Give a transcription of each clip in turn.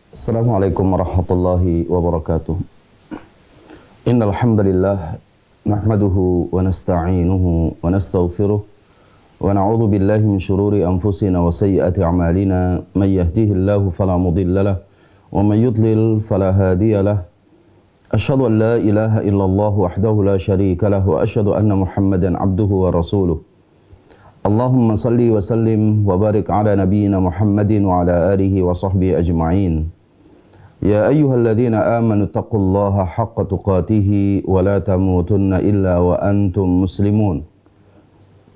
Assalamualaikum warahmatullahi wabarakatuh. Innal hamdalillah nahmaduhu wa nasta'inuhu wa nastaghfiruh wa na'udzu billahi min shururi anfusina wa sayyiati a'malina may yahdihillahu fala mudilla lahu wa may yudlil fala hadiya lahu. Asyhadu an la ilaha illallah wahdahu la syarika lahu wa asyhadu anna Muhammadan abduhu wa rasuluh. Allahumma salli wa sallim wa barik ala nabiyyina Muhammadin wa ala alihi wa sahbihi ajma'in. Ya ayyuhalladzina amanu taqullaha haqqa tuqatih wa la tamutunna illa wa antum muslimun.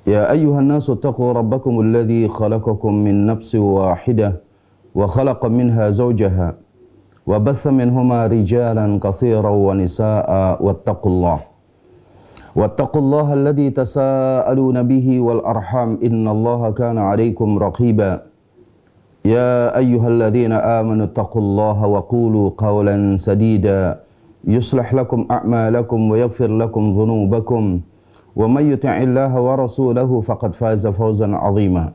Ya ayyuhan nasu taqu rabbakumul ladzi khalaqakum min nafsin wahidah wa khalaqa minha zawjaha wa batha minhuma rijalan katsiran wa nisaa'a wattaqullaha alladzi tasaaluna bihi wal arham innallaha kana 'alaikum raqiba. Ya ayyuhalladzina amanu taqullaha wa qulu qawlan sadida yuslih lakum a'malakum wa yaghfir lakum dhunubakum wa may yuti'illaha wa rasulahu faqad faza fawzan 'azima.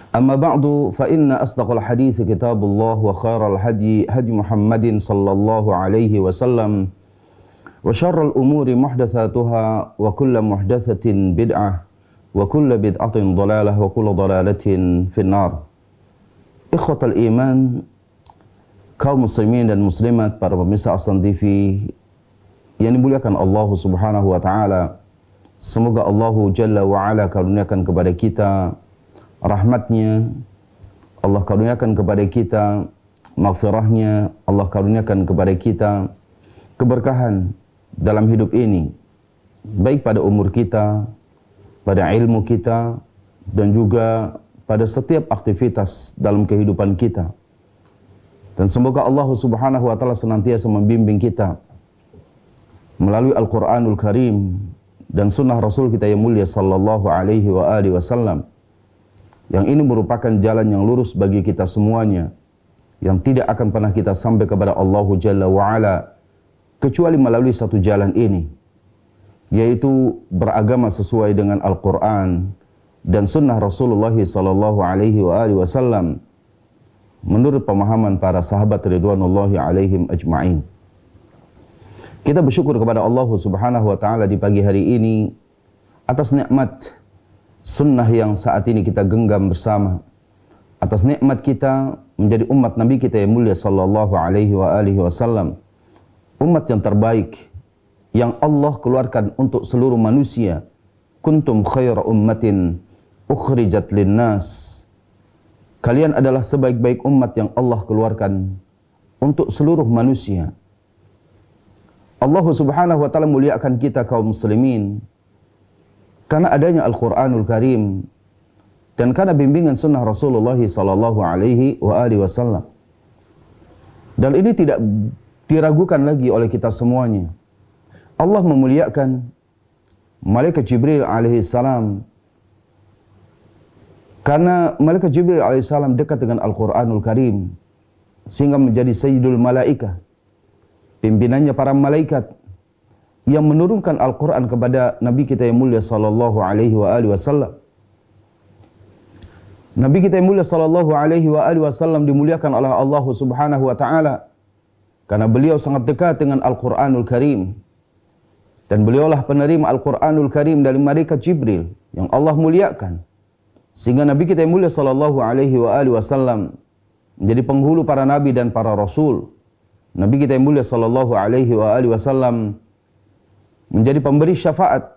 Amma ba'du fa inna asdaqal hadithi kitabullah wa khairal hadi Muhammadin sallallahu alaihi wasallam wa syarrul umuri muhdatsatuha wa kullu muhdatsatin bid'ah wa kullu bid'atin dhalalah wa kullu dhalalatin finnar. Ikhwatal iman, kaum muslimin dan muslimat, para pemirsa Aslan TV yang dimuliakan Allah Subhanahu wa taala. Semoga Allah Jalla wa Ala karuniakan kepada kita rahmatnya, Allah karuniakan kepada kita maghfirahnya, Allah karuniakan kepada kita keberkahan dalam hidup ini, baik pada umur kita, pada ilmu kita, dan juga pada setiap aktivitas dalam kehidupan kita. Dan semoga Allah Subhanahu wa taala senantiasa membimbing kita melalui Al-Qur'anul Karim dan sunnah Rasul kita yang mulia sallallahu alaihi wa alihi wasallam. Yang ini merupakan jalan yang lurus bagi kita semuanya, yang tidak akan pernah kita sampai kepada Allah Jalla wa Ala kecuali melalui satu jalan ini, yaitu beragama sesuai dengan Al-Quran dan sunnah Rasulullah sallallahu alaihi wa alihi wasallam menurut pemahaman para sahabat ridwanullahi alaihim ajma'in. Kita bersyukur kepada Allah Subhanahu wa taala di pagi hari ini atas nikmat sunnah yang saat ini kita genggam bersama, atas nikmat kita menjadi umat Nabi kita yang mulia sallallahu alaihi wa alihi wasallam, umat yang terbaik yang Allah keluarkan untuk seluruh manusia. Kuntum khaira ummatin ukhrijat linnas. Kalian adalah sebaik-baik umat yang Allah keluarkan untuk seluruh manusia. Allah Subhanahu wa taala muliakan kita kaum muslimin karena adanya Al-Qur'anul Karim dan karena bimbingan sunnah Rasulullah sallallahu alaihi wa alihi wasallam. Dan ini tidak diragukan lagi oleh kita semuanya. Allah memuliakan malaikat Jibril alaihi salam karena malaikat Jibril alaihi salam dekat dengan Al-Qur'anul Karim sehingga menjadi sayyidul malaikah, pimpinannya para malaikat yang menurunkan Al-Qur'an kepada Nabi kita yang mulia sallallahu alaihi wa alihi wasallam. Nabi kita yang mulia sallallahu alaihi wa alihi wasallam dimuliakan oleh Allah Subhanahu wa taala karena beliau sangat dekat dengan Al-Qur'anul Karim. Dan beliaulah penerima Al-Qur'anul Karim dari malaikat Jibril yang Allah muliakan. Sehingga Nabi kita yang mulia sallallahu alaihi wa alihi wasallam menjadi penghulu para nabi dan para rasul. Nabi kita yang mulia sallallahu alaihi wa alihi wasallam menjadi pemberi syafaat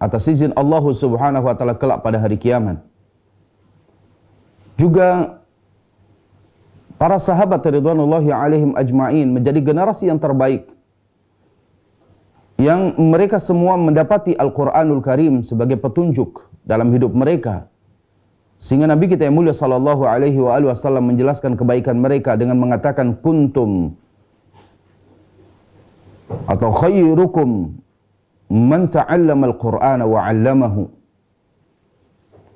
atas izin Allah Subhanahu wa taala kelak pada hari kiamat. Juga para sahabat ridwanullahi alaihim ajma'in menjadi generasi yang terbaik, yang mereka semua mendapati Al-Qur'anul Karim sebagai petunjuk dalam hidup mereka. Sehingga Nabi kita yang mulia sallallahu alaihi wa alihi wasallam menjelaskan kebaikan mereka dengan mengatakan kuntum atau khairukum man ta'allama al-Qur'ana wa 'allamahu.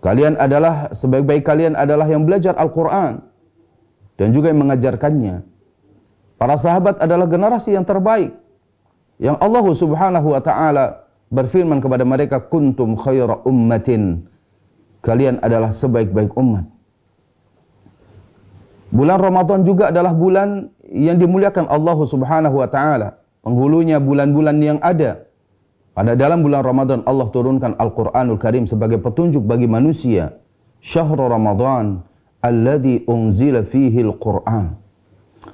Kalian adalah, sebaik-baik kalian adalah yang belajar Al-Qur'an dan juga yang mengajarkannya. Para sahabat adalah generasi yang terbaik yang Allah Subhanahu wa taala berfirman kepada mereka, kuntum khaira ummatin, kalian adalah sebaik-baik umat. Bulan Ramadan juga adalah bulan yang dimuliakan Allah Subhanahu wa taala. Penghulunya bulan-bulan yang ada. Pada dalam bulan Ramadan Allah turunkan Al-Qur'anul Karim sebagai petunjuk bagi manusia. Syahrul Ramadan alladzi unzila fihi al-Qur'an.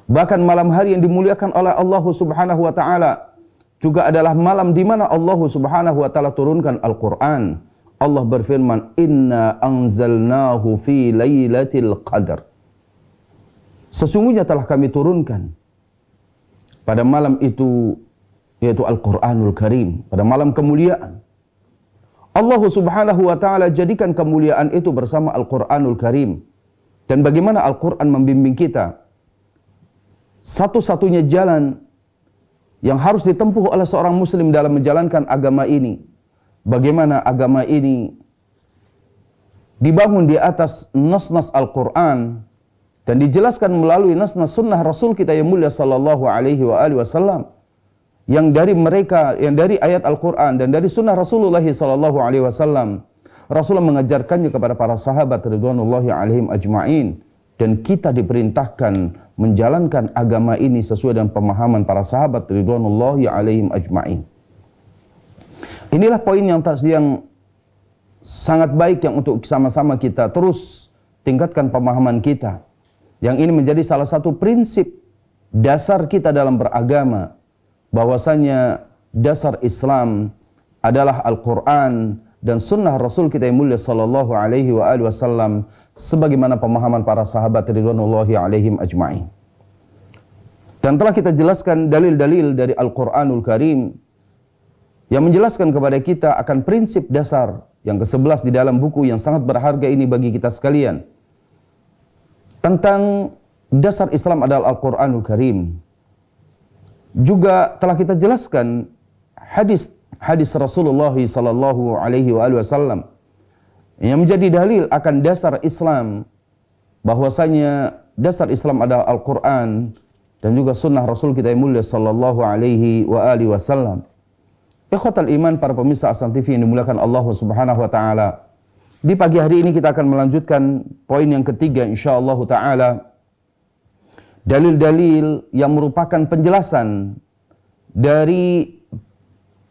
Bahkan malam hari yang dimuliakan oleh Allah Subhanahu wa taala juga adalah malam di mana Allah Subhanahu wa taala turunkan Al-Qur'an. Allah berfirman, "Inna anzalnahu fi lailatul qadar." Sesungguhnya telah kami turunkan pada malam itu, yaitu Al-Quranul Karim, pada malam kemuliaan. Allah Subhanahu wa taala jadikan kemuliaan itu bersama Al-Quranul Karim. Dan bagaimana Al-Quran membimbing kita? Satu-satunya jalan yang harus ditempuh oleh seorang muslim dalam menjalankan agama ini. Bagaimana agama ini dibangun di atas nas-nas Al-Quran dan dijelaskan melalui nas-nas sunnah Rasul kita yang mulia sallallahu alaihi wasallam, yang dari mereka, yang dari ayat Al-Quran dan dari sunnah Rasulullah sallallahu alaihi wasallam, Rasulullah mengajarkannya kepada para sahabat ridwanullahi alaihim ajma'in, dan kita diperintahkan menjalankan agama ini sesuai dengan pemahaman para sahabat ridwanullahi alaihim ajma'in. Inilah poin yang sangat baik yang untuk sama-sama kita terus tingkatkan pemahaman kita. Yang ini menjadi salah satu prinsip dasar kita dalam beragama, bahwasanya dasar Islam adalah Al-Quran dan sunnah Rasul kita yang mulia sallallahu alaihi wasallam, sebagaimana pemahaman para sahabat ridwanullahi alaihim ajma'in. Dan telah kita jelaskan dalil-dalil dari Al-Quranul Karim yang menjelaskan kepada kita akan prinsip dasar yang ke-11 di dalam buku yang sangat berharga ini bagi kita sekalian. Tentang dasar Islam adalah Al-Quranul Karim. Juga telah kita jelaskan hadis Rasulullah sallallahu alaihi wasallam yang menjadi dalil akan dasar Islam, bahwasanya dasar Islam adalah Al-Quran dan juga sunnah Rasul kita yang mulia sallallahu alaihi wasallam. Ikhwatal iman, para pemirsa Ahsan TV yang dimuliakan Allah Subhanahu wa taala. Di pagi hari ini kita akan melanjutkan poin yang ketiga insyaallah ta'ala. Dalil-dalil yang merupakan penjelasan dari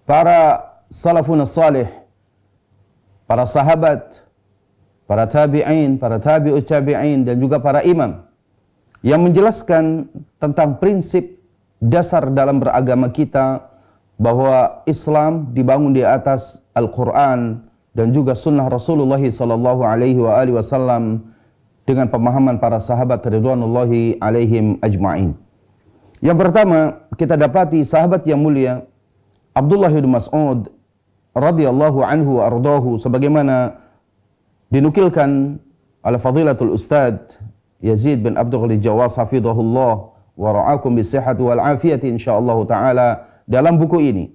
para salafun salih, para sahabat, para tabi'in, para tabi'ut tabi'in, dan juga para imam, yang menjelaskan tentang prinsip dasar dalam beragama kita, bahwa Islam dibangun di atas Al-Quran dan juga sunnah Rasulullah sallallahu alaihi wasallam dengan pemahaman para sahabat ridwanullahi alaihim ajma'in. Yang pertama, kita dapati sahabat yang mulia Abdullah bin Mas'ud radhiyallahu anhu wa ardahu, sebagaimana dinukilkan oleh fadilatul Ustad Yazid bin Abdul Jawaz hafidhahullah wa ra'akum bisihhati wal afiyati insyaallah taala. Dalam buku ini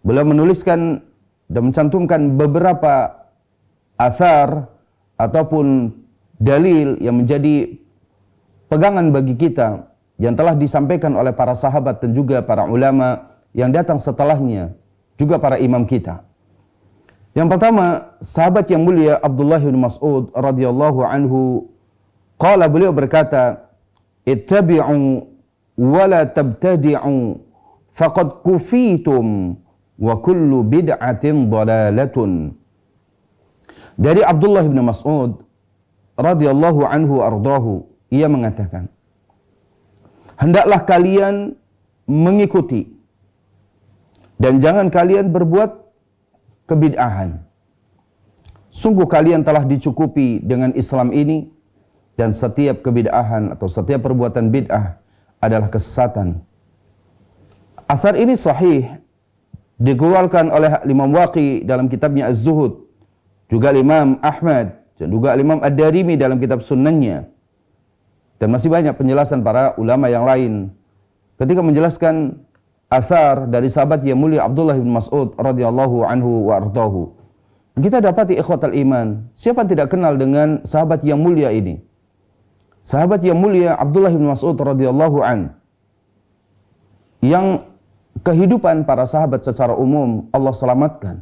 beliau menuliskan dan mencantumkan beberapa athar ataupun dalil yang menjadi pegangan bagi kita yang telah disampaikan oleh para sahabat dan juga para ulama yang datang setelahnya, juga para imam kita. Yang pertama, sahabat yang mulia Abdullah bin Mas'ud radhiyallahu anhu, beliau berkata, "Ittabi'u wa la tabtadi'u faqad kufitum wa kullu bid'atin dhalalatun." Dari Abdullah bin Mas'ud radhiyallahu anhu ardahu, ia mengatakan, hendaklah kalian mengikuti dan jangan kalian berbuat kebid'ahan. Sungguh kalian telah dicukupi dengan Islam ini, dan setiap kebid'ahan atau setiap perbuatan bid'ah adalah kesesatan. Asar ini sahih, dikeluarkan oleh Imam Waqi dalam kitabnya Az-Zuhud, juga Imam Ahmad, dan juga Imam Ad-Darimi dalam kitab sunnahnya. Dan masih banyak penjelasan para ulama yang lain ketika menjelaskan asar dari sahabat yang mulia Abdullah bin Mas'ud radhiyallahu anhu wa ardahu. Kita dapati ikhwatal iman, siapa tidak kenal dengan sahabat yang mulia ini? Sahabat yang mulia Abdullah bin Mas'ud radhiyallahu an, yang kehidupan para sahabat secara umum Allah selamatkan.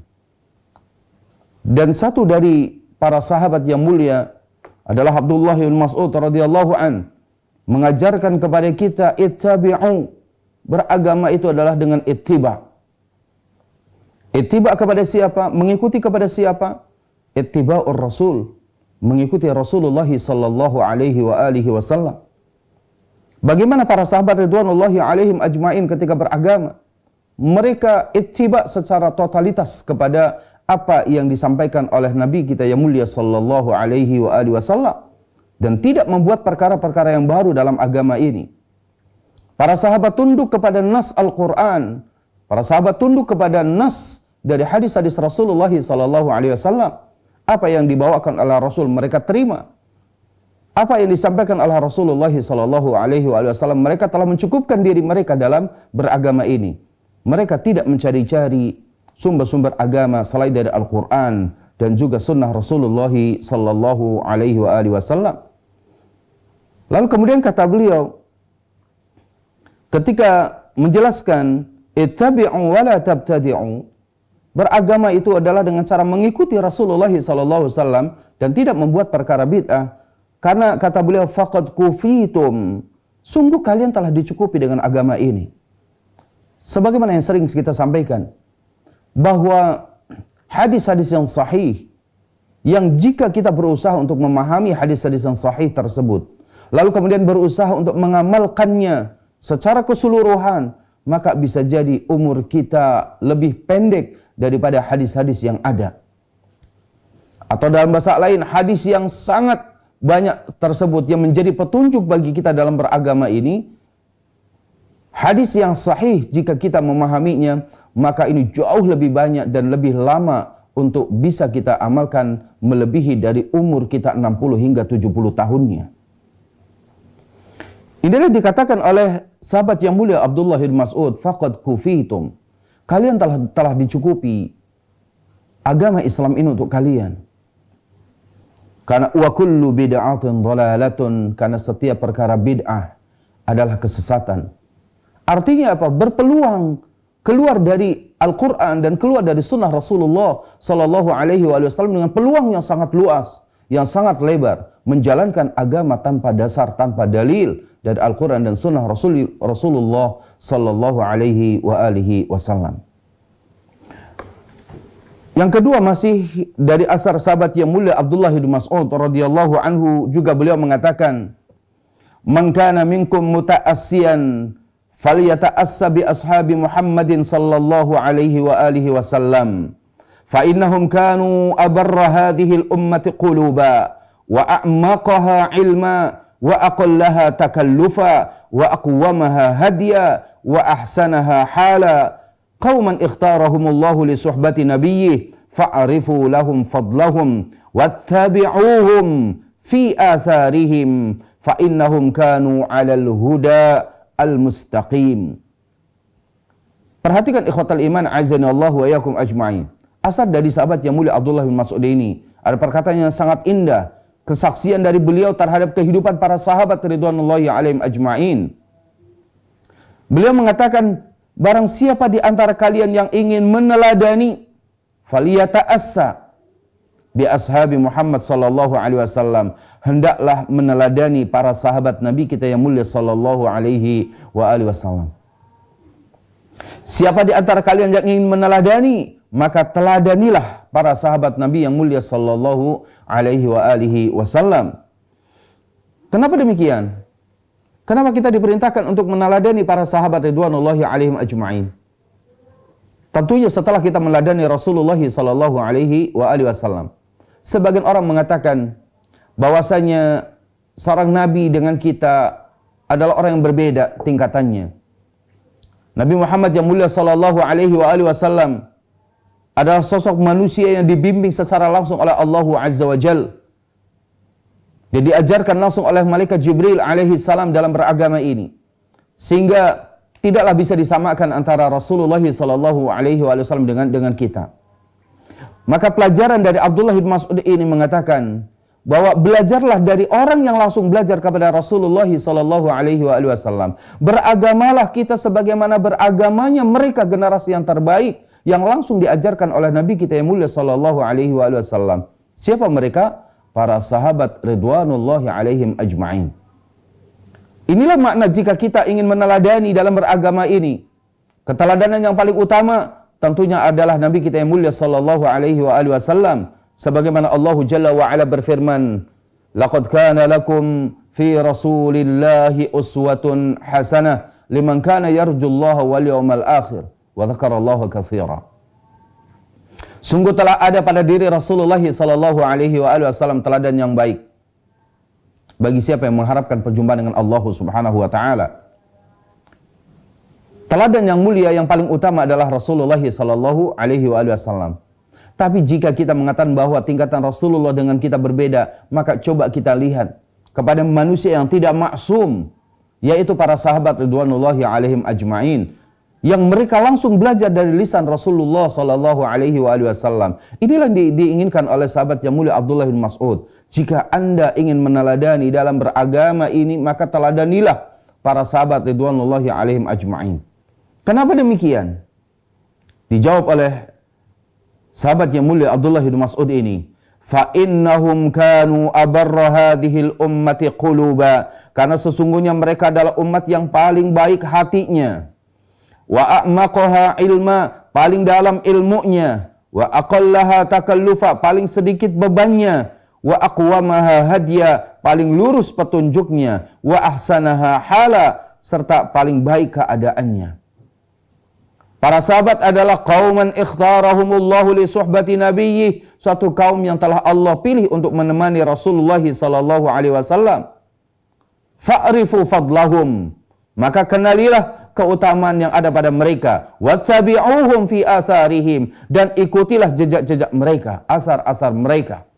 Dan satu dari para sahabat yang mulia adalah Abdullah bin Mas'ud radhiyallahu an, mengajarkan kepada kita ittabi'u. Beragama itu adalah dengan ittiba'. Ittiba' kepada siapa? Mengikuti kepada siapa? Ittiba'ur Rasul, mengikuti Rasulullah sallallahu alaihi wa alihi wasallam. Bagaimana para sahabat ridwanullahi alaihim ajmain ketika beragama? Mereka ittiba' secara totalitas kepada apa yang disampaikan oleh Nabi kita yang mulia sallallahu alaihi wa alihi wasallam, dan tidak membuat perkara-perkara yang baru dalam agama ini. Para sahabat tunduk kepada nas Al-Quran. Para sahabat tunduk kepada nas dari hadis-hadis Rasulullah sallallahu alaihi wasallam. Apa yang dibawakan oleh Rasul mereka terima. Apa yang disampaikan oleh Rasulullah sallallahu alaihi wasallam, mereka telah mencukupkan diri mereka dalam beragama ini. Mereka tidak mencari-cari sumber-sumber agama selain dari Al-Quran dan juga sunnah Rasulullah sallallahu alaihi wasallam. Lalu kemudian kata beliau ketika menjelaskan ittabi'u wa la tabtadi'u, beragama itu adalah dengan cara mengikuti Rasulullah sallallahu alaihi wasallam dan tidak membuat perkara bid'ah. Karena kata beliau faqad kufitum, sungguh kalian telah dicukupi dengan agama ini. Sebagaimana yang sering kita sampaikan, bahwa hadis-hadis yang sahih, yang jika kita berusaha untuk memahami hadis-hadis yang sahih tersebut, lalu kemudian berusaha untuk mengamalkannya secara keseluruhan, maka bisa jadi umur kita lebih pendek daripada hadis-hadis yang ada. Atau dalam bahasa lain, hadis yang sangat banyak tersebut yang menjadi petunjuk bagi kita dalam beragama ini, hadis yang sahih jika kita memahaminya, maka ini jauh lebih banyak dan lebih lama untuk bisa kita amalkan, melebihi dari umur kita 60 hingga 70 tahunnya. Inilah dikatakan oleh sahabat yang mulia Abdullah bin Mas'ud, faqad kufitum. Kalian telah dicukupi agama Islam ini untuk kalian. Karena wa kullu bid'atin dhalalatun, karena setiap perkara bid'ah adalah kesesatan. Artinya apa? Berpeluang keluar dari Al-Quran dan keluar dari sunnah Rasulullah sallallahu alaihi wasallam dengan peluang yang sangat luas, yang sangat lebar, menjalankan agama tanpa dasar, tanpa dalil dari Al-Quran dan sunnah Rasulullah sallallahu alaihi wasallam. Yang kedua masih dari asar sahabat yang mulia Abdullah bin Mas'ud radhiyallahu anhu, juga beliau mengatakan, "Man kana minkum muta'assiyan falyata'assa bi ashabi Muhammadin sallallahu alaihi wasallam, fa innahum kanu abarra hadhihi al-ummati quluba wa a'maqaha ilma wa aqallaha takallufa wa aqwamaha hadya wa ahsanaha hala. Qauman ikhtarahumullahu li suhbati nabiyyih fa'arifu lahum fadlahum wattabi'uhum fi atharihim fa innahum kanu 'alal huda al-mustaqim." Perhatikan ikhwatal iman azanallahu wa iyyakum ajma'in. Asar dari sahabat yang mulia Abdullah bin Mas'ud ini ada perkataan yang sangat indah, kesaksian dari beliau terhadap kehidupan para sahabat ridwanullahi alaihim ajma'in. Beliau mengatakan, barang siapa di antara kalian yang ingin meneladani, faliyata'assa bi ashabi Muhammad sallallahu alaihi wasallam, hendaklah meneladani para sahabat Nabi kita yang mulia sallallahu alaihi wasallam. Siapa di antara kalian yang ingin meneladani, maka teladanilah para sahabat Nabi yang mulia sallallahu alaihi wasallam. Kenapa demikian? Kenapa kita diperintahkan untuk meneladani para sahabat ridwanullahi alaihim ajma'in? Tentunya setelah kita meneladani Rasulullah sallallahu alaihi wasallam. Sebagian orang mengatakan bahwasanya seorang nabi dengan kita adalah orang yang berbeda tingkatannya. Nabi Muhammad yang mulia sallallahu alaihi wasallam adalah sosok manusia yang dibimbing secara langsung oleh Allah Azza wa Jalla. Dia diajarkan langsung oleh malaikat Jibril alaihi salam dalam beragama ini. Sehingga tidaklah bisa disamakan antara Rasulullah sallallahu alaihi wasallam dengan kita. Maka pelajaran dari Abdullah bin Mas'ud ini mengatakan bahwa belajarlah dari orang yang langsung belajar kepada Rasulullah sallallahu alaihi wasallam. Beragamalah kita sebagaimana beragamanya mereka, generasi yang terbaik yang langsung diajarkan oleh Nabi kita yang mulia sallallahu alaihi wasallam. Siapa mereka? para sahabat ridwanullahi alaihim ajma'in. Inilah makna jika kita ingin meneladani dalam beragama ini. Keteladanan yang paling utama tentunya adalah Nabi kita yang mulia sallallahu alaihi wasallam, sebagaimana Allah Jalla wa Ala berfirman, "Laqad kana lakum fi Rasulillahi uswatun hasanah liman kana yarjullaha wal yawmal akhir wa dzakarallaha katsira." Sungguh telah ada pada diri Rasulullah sallallahu alaihi wasallam teladan yang baik bagi siapa yang mengharapkan perjumpaan dengan Allah Subhanahu wa taala. Teladan yang mulia yang paling utama adalah Rasulullah sallallahu alaihi wasallam. Tapi jika kita mengatakan bahwa tingkatan Rasulullah dengan kita berbeda, maka coba kita lihat kepada manusia yang tidak maksum, yaitu para sahabat ridwanullahi alaihim ajma'in, yang mereka langsung belajar dari lisan Rasulullah sallallahu alaihi wasallam. Inilah diinginkan oleh sahabat yang mulia Abdullah bin Mas'ud. Jika Anda ingin meneladani dalam beragama ini, maka teladanilah para sahabat ridwanullahi alaihim ajma'in. Kenapa demikian? Dijawab oleh sahabat yang mulia Abdullah bin Mas'ud ini, fa innahum kanu abarra hadhil ummati quluba, karena sesungguhnya mereka adalah umat yang paling baik hatinya, wa a'maqaha ilma, paling dalam ilmunya, wa aqallaha takallufa, paling sedikit bebannya, wa aqwamaha hadya, paling lurus petunjuknya, wa ahsanaha hala, serta paling baik keadaannya. Para sahabat adalah qauman ikhtarahumullahu li suhbati nabiyyi, suatu kaum yang telah Allah pilih untuk menemani Rasulullah sallallahu alaihi wasallam. Fa'rifu fadlahum, maka kenalilah keutamaan yang ada pada mereka. Wattabi'uhum fi atharihim, dan ikutilah jejak-jejak mereka, asar-asar mereka.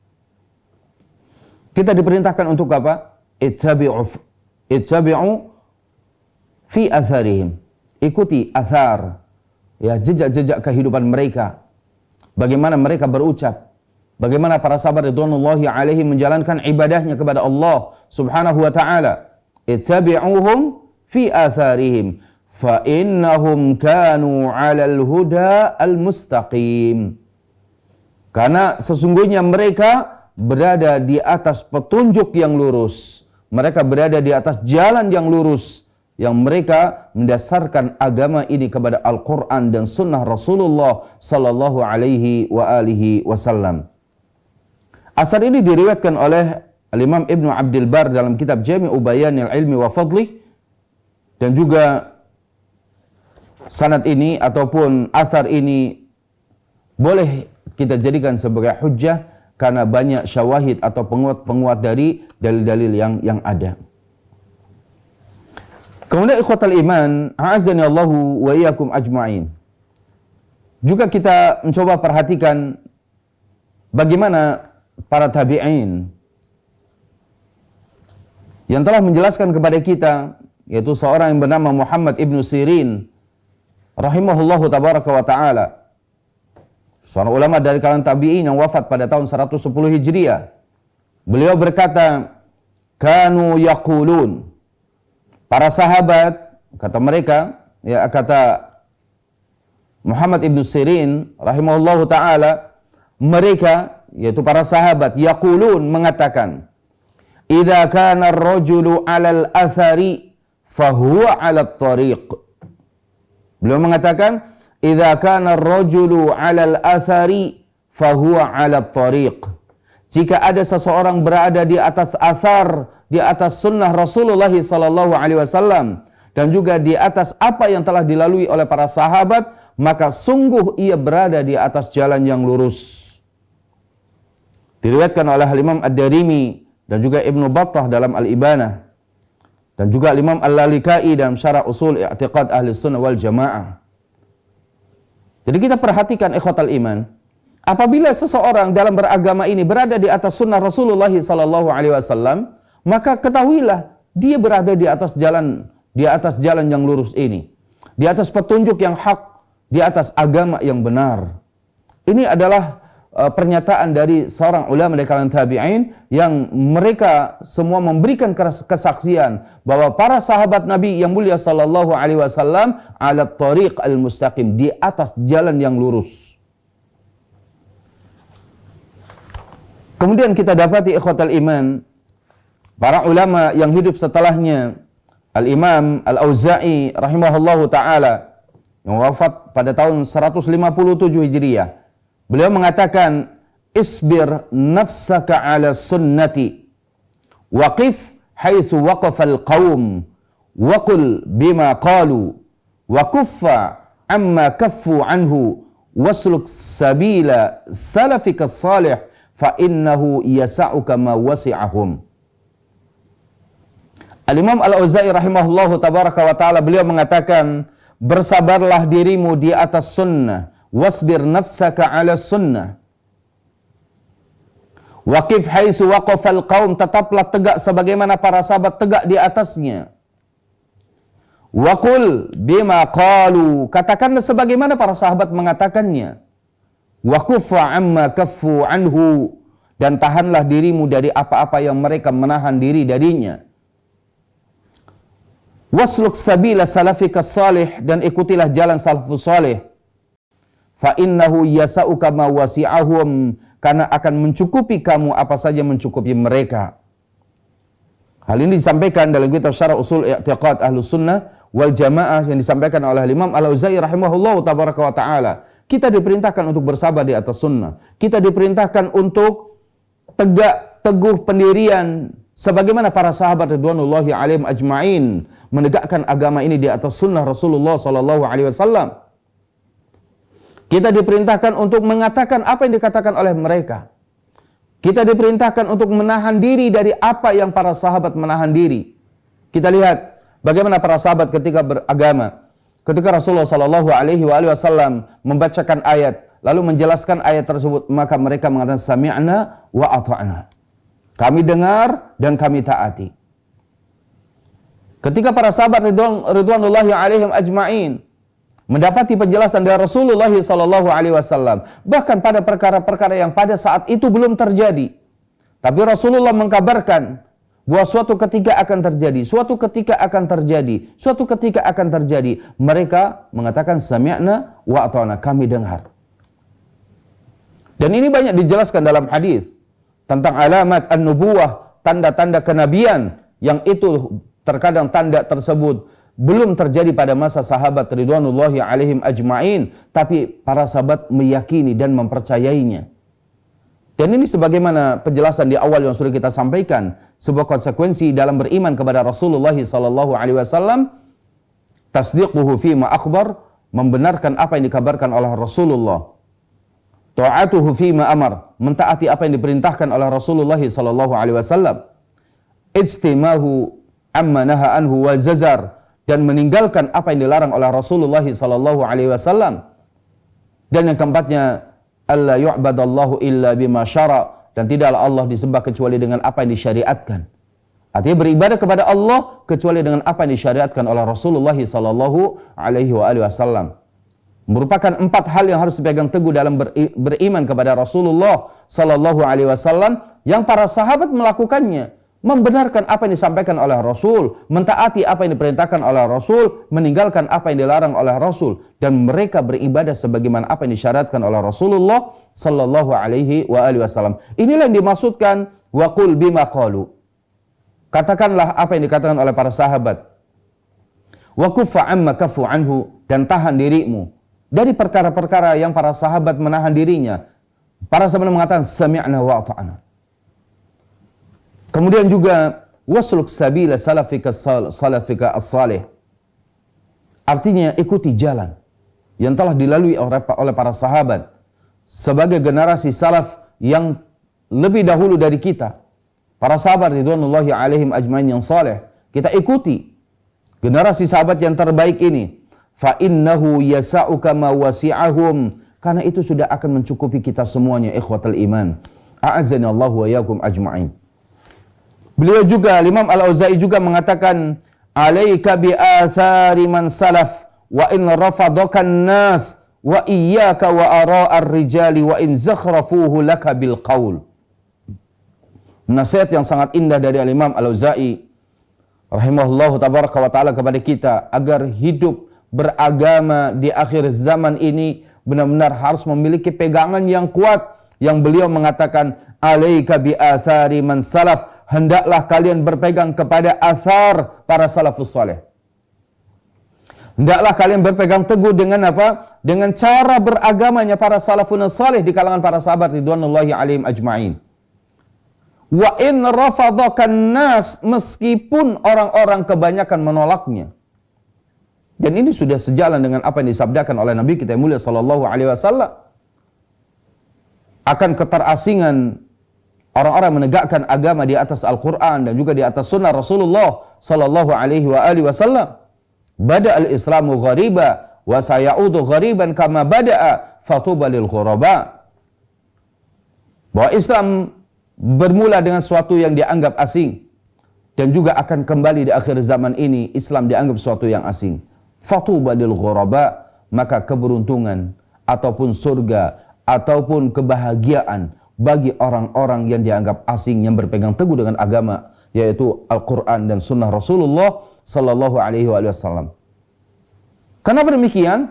Kita diperintahkan untuk apa? Ittabi'u fi atharihim. Ikuti asar, ya, jejak-jejak kehidupan mereka. Bagaimana mereka berucap, bagaimana para sahabat ridwanullahi alaihim menjalankan ibadahnya kepada Allah Subhanahu wa taala. Ittabi'uhum fi atharihim fa innahum kanu 'alal huda al-mustaqim. Karena sesungguhnya mereka berada di atas petunjuk yang lurus. Mereka berada di atas jalan yang lurus, yang mereka mendasarkan agama ini kepada Al-Quran dan Sunnah Rasulullah Sallallahu Alaihi Wasallam. Asar ini diriwayatkan oleh Al-Imam Ibnu Abdul Bar dalam kitab Jami'u Bayanil Ilmi wa Fadlih, dan juga sanad ini ataupun asar ini boleh kita jadikan sebagai hujjah karena banyak syawahid atau penguat-penguat dari dalil-dalil yang ada. Kemudian ikhwatal iman, a'azzani Allahu wa iyyakum ajma'in. Juga kita mencoba perhatikan bagaimana para tabi'in yang telah menjelaskan kepada kita, yaitu seorang yang bernama Muhammad ibnu Sirin rahimahullahu tabaraka wa ta'ala, seorang ulama dari kalangan tabi'in yang wafat pada tahun 110 Hijriah. Beliau berkata, kanu yaqulun, para sahabat, kata mereka, ya, kata Muhammad ibnu Sirin rahimahullahu ta'ala, mereka, yaitu para sahabat, yaqulun, mengatakan, idza kana ar-rajulu 'alal athari fahuwa 'alat tariq. Beliau mengatakan, idza kana ar-rajulu 'alal athari fahuwa 'alat tariq. Jika ada seseorang berada di atas asar, di atas sunnah Rasulullah sallallahu alaihi wasallam, dan juga di atas apa yang telah dilalui oleh para sahabat, maka sungguh ia berada di atas jalan yang lurus. Diriwayatkan oleh Imam Ad-Darimi dan juga Ibnu Battah dalam Al-Ibanah, dan juga Imam Al-Lalikai dalam Syarah Usul I'tiqad Ahli Sunnah wal Jamaah. Jadi kita perhatikan ikhwatal iman, apabila seseorang dalam beragama ini berada di atas sunnah Rasulullah sallallahu alaihi wasallam, maka ketahuilah dia berada di atas jalan yang lurus ini, di atas petunjuk yang hak, di atas agama yang benar. Ini adalah pernyataan dari seorang ulama dari kalangan tabi'in yang mereka semua memberikan kesaksian bahwa para sahabat Nabi yang mulia sallallahu alaihi wasallam ala tariq al-mustaqim, di atas jalan yang lurus. Kemudian kita dapati ikhwatal iman, para ulama yang hidup setelahnya, Al-Imam Al-Auza'i rahimahullahu ta'ala, yang wafat pada tahun 157 Hijriah. Beliau mengatakan, isbir nafsaka ala sunnati, waqif haitsu waqafal qaum, waqul bima qalu, wa kuffa amma kaffu anhu, wasluk sabila salafika salih, fa innahu yasa'uka ma wasi'ahum. Al-Imam Al-Auza'i rahimahullahu tabaraka wa ta'ala, beliau mengatakan, bersabarlah dirimu di atas sunnah, wasbir nafsaka ala sunnah, waqif haitsu waqafal qaum, tetaplah tegak sebagaimana para sahabat tegak di atasnya. Waqul bima qalu, katakanlah sebagaimana para sahabat mengatakannya. Wa kuffa amma kaffu anhu, dan tahanlah dirimu dari apa-apa yang mereka menahan diri darinya. Wasluk sabila salafika salih, dan ikutilah jalan salafus salih. Fa innahu yasa'uka ma wasi'ahum, karena akan mencukupi kamu apa saja mencukupi mereka. Hal ini disampaikan dalam kitab Syarah Usul I'tiqad Ahlus Sunnah wal Jamaah yang disampaikan oleh Imam Al-Auza'i rahimahullahu tabaraka wa ta'ala. Kita diperintahkan untuk bersabar di atas sunnah. Kita diperintahkan untuk tegak teguh pendirian sebagaimana para sahabat ridwanullahi alaihim ajma'in menegakkan agama ini di atas sunnah Rasulullah sallallahu alaihi wasallam. Kita diperintahkan untuk mengatakan apa yang dikatakan oleh mereka. Kita diperintahkan untuk menahan diri dari apa yang para sahabat menahan diri. Kita lihat bagaimana para sahabat ketika beragama. Ketika Rasulullah sallallahu alaihi wasallam membacakan ayat, lalu menjelaskan ayat tersebut, maka mereka mengatakan sami'na wa ata'na. Kami dengar dan kami taati. Ketika para sahabat ridwanullahi alaihim ajma'in mendapati penjelasan dari Rasulullah sallallahu alaihi wasallam, bahkan pada perkara-perkara yang pada saat itu belum terjadi, tapi Rasulullah mengkabarkan bahwa suatu ketika akan terjadi, suatu ketika akan terjadi, suatu ketika akan terjadi. Mereka mengatakan sami'na wa ata'na, kami dengar. Dan ini banyak dijelaskan dalam hadis tentang alamat an-nubuwah, tanda-tanda kenabian, yang itu terkadang tanda tersebut belum terjadi pada masa sahabat ridwanullahi alaihim ajma'in, tapi para sahabat meyakini dan mempercayainya. Dan ini sebagaimana penjelasan di awal yang sudah kita sampaikan, sebuah konsekuensi dalam beriman kepada Rasulullah sallallahu alaihi wasallam, tasdiquhu fima akhbar, membenarkan apa yang dikabarkan oleh Rasulullah. Ta'atuhu fima amar, mentaati apa yang diperintahkan oleh Rasulullah sallallahu alaihi wasallam. Ijtimahu amma naha anhu wa zazar, dan meninggalkan apa yang dilarang oleh Rasulullah sallallahu alaihi wasallam. Dan yang keempatnya, alla yu'badallahu illa bima syara', dan tidaklah Allah disembah kecuali dengan apa yang disyariatkan. Artinya beribadah kepada Allah kecuali dengan apa yang disyariatkan oleh Rasulullah sallallahu alaihi wasallam. Merupakan 4 hal yang harus dipegang teguh dalam beriman kepada Rasulullah sallallahu alaihi wasallam, yang para sahabat melakukannya, membenarkan apa yang disampaikan oleh Rasul, mentaati apa yang diperintahkan oleh Rasul, meninggalkan apa yang dilarang oleh Rasul, dan mereka beribadah sebagaimana apa yang disyaratkan oleh Rasulullah sallallahu alaihi wasallam. Inilah yang dimaksudkan waqul bima qalu. Katakanlah apa yang dikatakan oleh para sahabat. Wa kuffa amma kaffu anhu, dan tahan dirimu dari perkara-perkara yang para sahabat menahan dirinya. Para sahabat mengatakan sami'na wa ata'na. Kemudian juga wasluk sabila salafika as-salih. Artinya ikuti jalan yang telah dilalui oleh para sahabat sebagai generasi salaf yang lebih dahulu dari kita. Para sahabat ridwanullahi alaihim ajmain yang saleh, kita ikuti generasi sahabat yang terbaik ini. Fa innahu yasa'uka ma wasi'ahum, karena itu sudah akan mencukupi kita semuanya, ikhwatal iman. A'azzani Allah wa iyyakum ajma'in. Beliau juga, Imam Al-Auza'i juga mengatakan, alaika bi athari man salaf wa in rafadakan nas wa iyyaka wa ara'ar rijali wa in zakhrafuhu laka bil qaul. Nasihat yang sangat indah dari Imam Al-Auza'i rahimahullahu tabaraka wa ta'ala kepada kita, agar hidup beragama di akhir zaman ini benar-benar harus memiliki pegangan yang kuat, yang beliau mengatakan, alaika bi athari man salaf, hendaklah kalian berpegang kepada athar para salafus saleh. Hendaklah kalian berpegang teguh dengan apa? Dengan cara beragamanya para salafun salih di kalangan para sahabat ridwanullahi alaihim ajma'in. Wa in rafadakan nas, meskipun orang-orang kebanyakan menolaknya. Dan ini sudah sejalan dengan apa yang disabdakan oleh Nabi kita yang mulia sallallahu alaihi wasallam akan keterasingan orang-orang menegakkan agama di atas Al-Qur'an dan juga di atas sunnah Rasulullah sallallahu alaihi wasallam. Bada al-Islamu ghariba wa sayaudu ghariban kama bada'a fatuba lil ghuraba. Bahwa Islam bermula dengan sesuatu yang dianggap asing dan juga akan kembali di akhir zaman ini Islam dianggap sesuatu yang asing. Fatuba lil ghuraba, maka keberuntungan ataupun surga ataupun kebahagiaan bagi orang-orang yang dianggap asing yang berpegang teguh dengan agama, yaitu Al-Quran dan sunnah Rasulullah sallallahu alaihi wasallam. Kenapa demikian?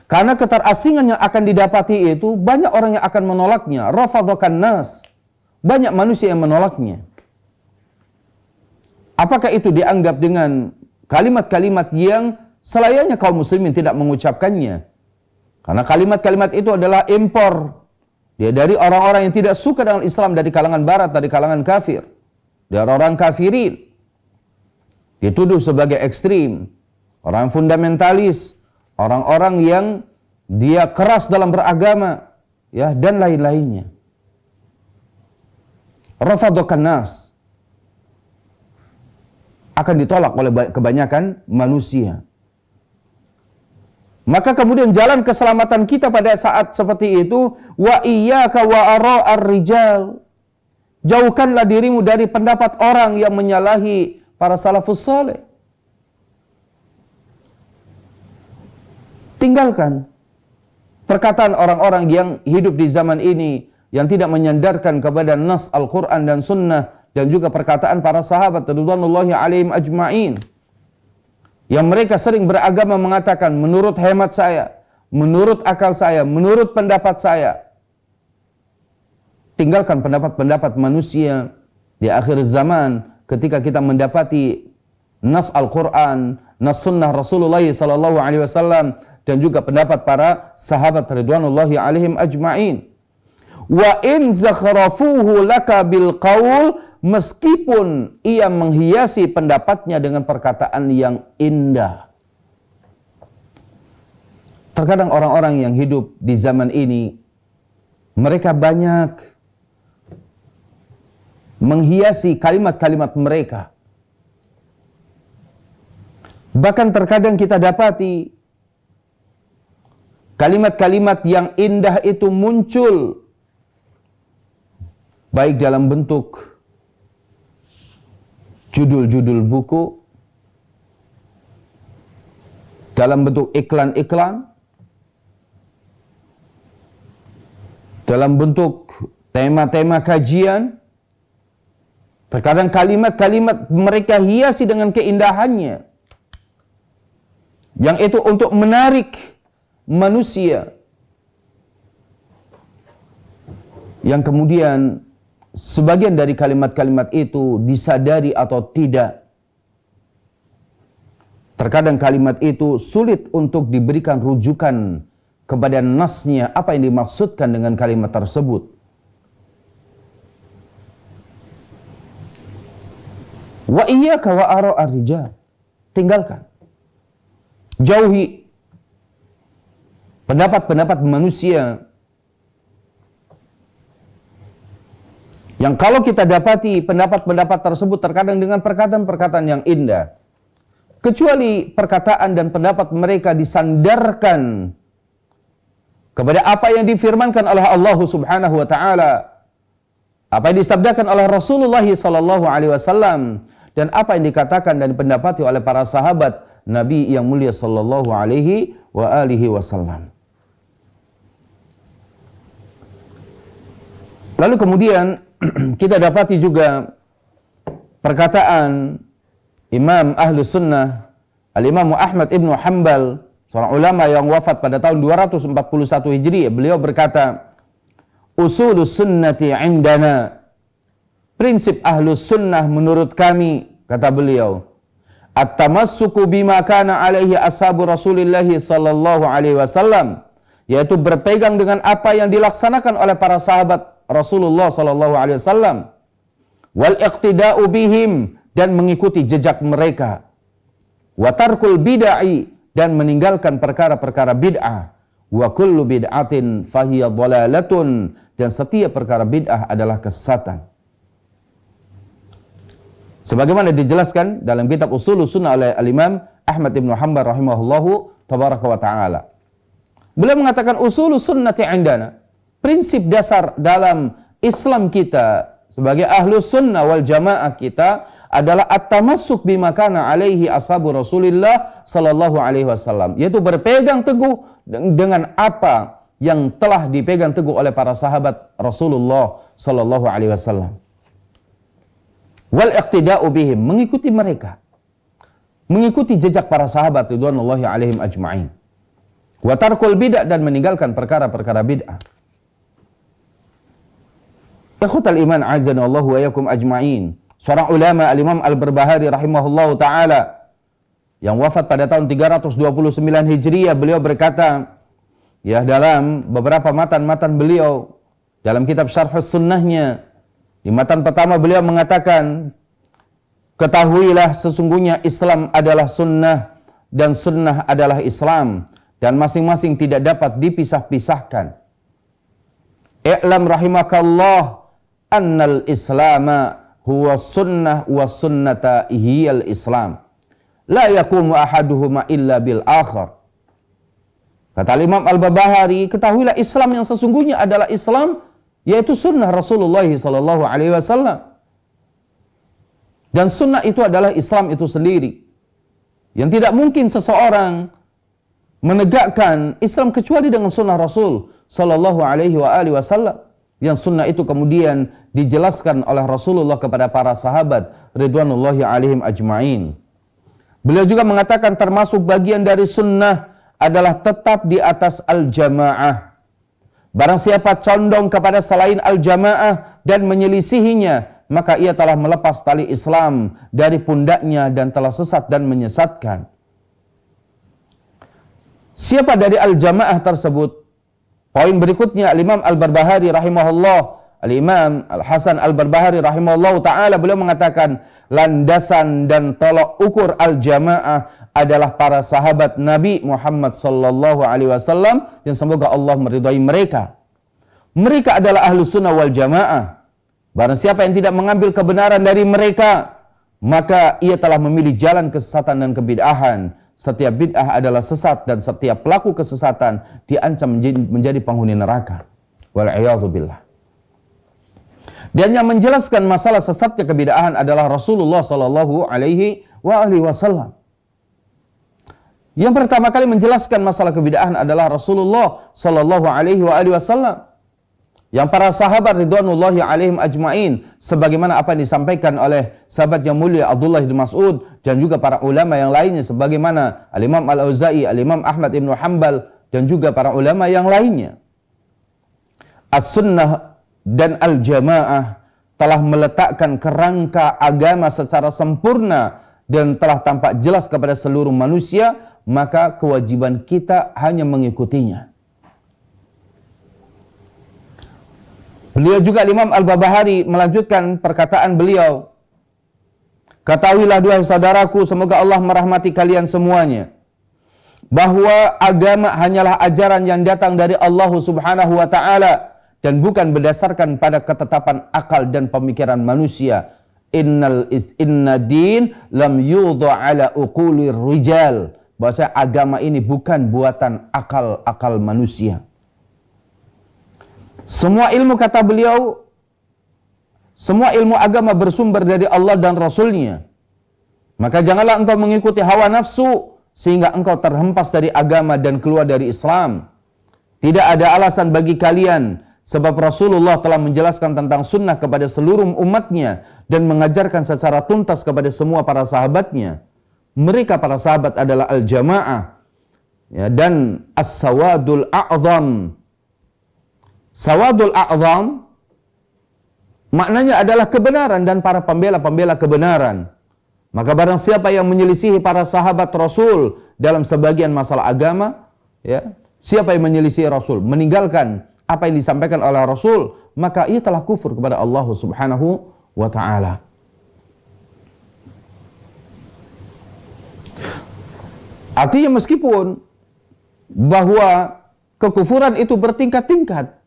Karena keterasingan yang akan didapati itu banyak orang yang akan menolaknya. Rafadhakan nas, banyak manusia yang menolaknya. Apakah itu dianggap dengan kalimat-kalimat yang selayaknya kaum muslimin tidak mengucapkannya? Karena kalimat-kalimat itu adalah impor dia dari orang-orang yang tidak suka dengan Islam, dari kalangan barat, dari kalangan kafir, dari orang kafirin. Dituduh sebagai ekstrim, orang fundamentalis, orang-orang yang dia keras dalam beragama, ya, dan lain-lainnya. Rafadhakan nas, akan ditolak oleh kebanyakan manusia. Maka kemudian jalan keselamatan kita pada saat seperti itu, wa iyyaka wa ara'ar rijal. Jauhkanlah dirimu dari pendapat orang yang menyalahi para salafus saleh. Tinggalkan perkataan orang-orang yang hidup di zaman ini yang tidak menyandarkan kepada nas Al-Quran dan Sunnah, dan juga perkataan para sahabat radhiyallahu alaihim ajma'in, yang mereka sering beragama mengatakan menurut hemat saya, menurut akal saya, menurut pendapat saya. Tinggalkan pendapat-pendapat manusia di akhir zaman ketika kita mendapati nas Al-Quran, nas Sunnah Rasulullah sallallahu alaihi wasallam, dan juga pendapat para sahabat ridwanullahi alaihim ajma'in. Wa in zakhrafuhu laka bil qaul, meskipun ia menghiasi pendapatnya dengan perkataan yang indah. Terkadang orang-orang yang hidup di zaman ini, mereka banyak menghiasi kalimat-kalimat mereka. Bahkan terkadang kita dapati kalimat-kalimat yang indah itu muncul baik dalam bentuk judul-judul buku, dalam bentuk iklan-iklan, dalam bentuk tema-tema kajian. Terkadang kalimat-kalimat mereka hiasi dengan keindahannya, yang itu untuk menarik manusia, yang kemudian sebagian dari kalimat-kalimat itu disadari atau tidak. Terkadang kalimat itu sulit untuk diberikan rujukan kepada nasnya, apa yang dimaksudkan dengan kalimat tersebut. Wa iyyaka wa ara'ar rijal. Tinggalkan. Jauhi pendapat-pendapat manusia yang kalau kita dapati pendapat-pendapat tersebut terkadang dengan perkataan-perkataan yang indah, kecuali perkataan dan pendapat mereka disandarkan kepada apa yang difirmankan oleh Allah Subhanahu wa taala, apa yang disabdakan oleh Rasulullah sallallahu alaihi wasallam, dan apa yang dikatakan dan dipendapati oleh para sahabat Nabi yang mulia sallallahu alaihi wasallam. Lalu kemudian kita dapati juga perkataan Imam Ahlus Sunnah Al-Imam Ahmad Ibn Hanbal, seorang ulama yang wafat pada tahun 241 Hijriah. Beliau berkata, usulus sunnati indana. Prinsip ahlus sunnah menurut kami, kata beliau, at-tamassuku bima kana alaihi ashabu Rasulillah sallallahu alaihi wasallam, yaitu berpegang dengan apa yang dilaksanakan oleh para sahabat Rasulullah sallallahu alaihi wasallam, wal iqtida'u bihim, dan mengikuti jejak mereka, wa tarkul bid'ah, dan meninggalkan perkara-perkara bid'ah, wa kullu bid'atin fahiya dhalalatun, dan setiap perkara bid'ah adalah kesesatan. Sebagaimana dijelaskan dalam kitab Ushulus Sunnah oleh Al-Imam Ahmad Ibn Hanbal rahimahullahu tabaraka wa ta'ala. Beliau mengatakan usulus sunnati indana, prinsip dasar dalam Islam kita sebagai ahlus sunnah wal jamaah kita adalah at-tamassuk bima kana alaihi ashabu Rasulillah sallallahu alaihi wasallam, yaitu berpegang teguh dengan apa yang telah dipegang teguh oleh para sahabat Rasulullah sallallahu alaihi wasallam. Wal iqtida'u bihim, mengikuti mereka, mengikuti jejak para sahabat ridwanullahi alaihim ajma'in. Wa tarkul bid'ah, dan meninggalkan perkara-perkara bid'ah. Ikhwatal iman azanallahu wa yakum ajma'in. Seorang ulama Al-Imam Al-Barbahari rahimahullahu taala yang wafat pada tahun 329 Hijriah, beliau berkata, ya, dalam beberapa matan-matan beliau dalam kitab Syarhus Sunnahnya, di matan pertama beliau mengatakan, ketahuilah sesungguhnya Islam adalah sunnah dan sunnah adalah Islam, dan masing-masing tidak dapat dipisah-pisahkan. I'lam rahimakallah annal islama huwa sunnah wa sunnata hiyal islam. La yakumu ahaduhuma illa bil akhar. Kata Imam Al-Barbahari, ketahuilah Islam yang sesungguhnya adalah Islam, yaitu sunnah Rasulullah sallallahu alaihi wasallam. Dan sunnah itu adalah Islam itu sendiri. Yang tidak mungkin seseorang menegakkan Islam kecuali dengan sunnah Rasul sallallahu alaihi wasallam. Yang sunnah itu kemudian dijelaskan oleh Rasulullah kepada para sahabat ridwanullahi alaihim ajma'in. Beliau juga mengatakan termasuk bagian dari sunnah adalah tetap di atas al-jamaah. Barang siapa condong kepada selain al-jamaah dan menyelisihinya, maka ia telah melepas tali Islam dari pundaknya dan telah sesat dan menyesatkan. Siapa dari al-jamaah tersebut? Poin berikutnya, Al-Imam Al-Barbahari rahimahullah, Al-Imam Al-Hasan Al-Barbahari rahimahullah ta'ala, beliau mengatakan, landasan dan tolok ukur al-jamaah adalah para sahabat Nabi Muhammad sallallahu alaihi wasallam, yang semoga Allah meridhai mereka. Mereka adalah ahlus sunnah wal jamaah. Barang siapa yang tidak mengambil kebenaran dari mereka, maka ia telah memilih jalan kesesatan dan kebid'ahan. Setiap bid'ah adalah sesat, dan setiap pelaku kesesatan diancam menjadi penghuni neraka. Wal'iyadzubillah. Dan yang menjelaskan masalah sesatnya kebid'ahan adalah Rasulullah sallallahu alaihi wasallam. Yang pertama kali menjelaskan masalah kebid'ahan adalah Rasulullah sallallahu alaihi wasallam. Yang para sahabat ridwanullahi alaihim ajma'in, sebagaimana apa yang disampaikan oleh sahabat yang mulia Abdullah bin Mas'ud, dan juga para ulama yang lainnya sebagaimana Al-Imam Al-Auza'i, Al-Imam Ahmad Ibn Hanbal, dan juga para ulama yang lainnya. As-sunnah dan al-jamaah telah meletakkan kerangka agama secara sempurna dan telah tampak jelas kepada seluruh manusia, maka kewajiban kita hanya mengikutinya. Beliau juga, Imam Al-Barbahari, melanjutkan perkataan beliau, ketahuilah duhai saudaraku, semoga Allah merahmati kalian semuanya, bahwa agama hanyalah ajaran yang datang dari Allah Subhanahu wa ta'ala, dan bukan berdasarkan pada ketetapan akal dan pemikiran manusia. Inna din lam yudha ala uqulir rijal. Bahwa agama ini bukan buatan akal-akal manusia. Semua ilmu, kata beliau, semua ilmu agama bersumber dari Allah dan Rasulnya. Maka janganlah engkau mengikuti hawa nafsu sehingga engkau terhempas dari agama dan keluar dari Islam. Tidak ada alasan bagi kalian, sebab Rasulullah telah menjelaskan tentang sunnah kepada seluruh umatnya dan mengajarkan secara tuntas kepada semua para sahabatnya. Mereka para sahabat adalah al-jamaah, ya, dan as-sawadul a'zam. Sawadul a'zam maknanya adalah kebenaran dan para pembela-pembela kebenaran. Maka barang siapa yang menyelisihi para sahabat Rasul dalam sebagian masalah agama, ya, siapa yang menyelisihi Rasul, meninggalkan apa yang disampaikan oleh Rasul, maka ia telah kufur kepada Allah Subhanahu wa ta'ala. Artinya meskipun bahwa kekufuran itu bertingkat-tingkat,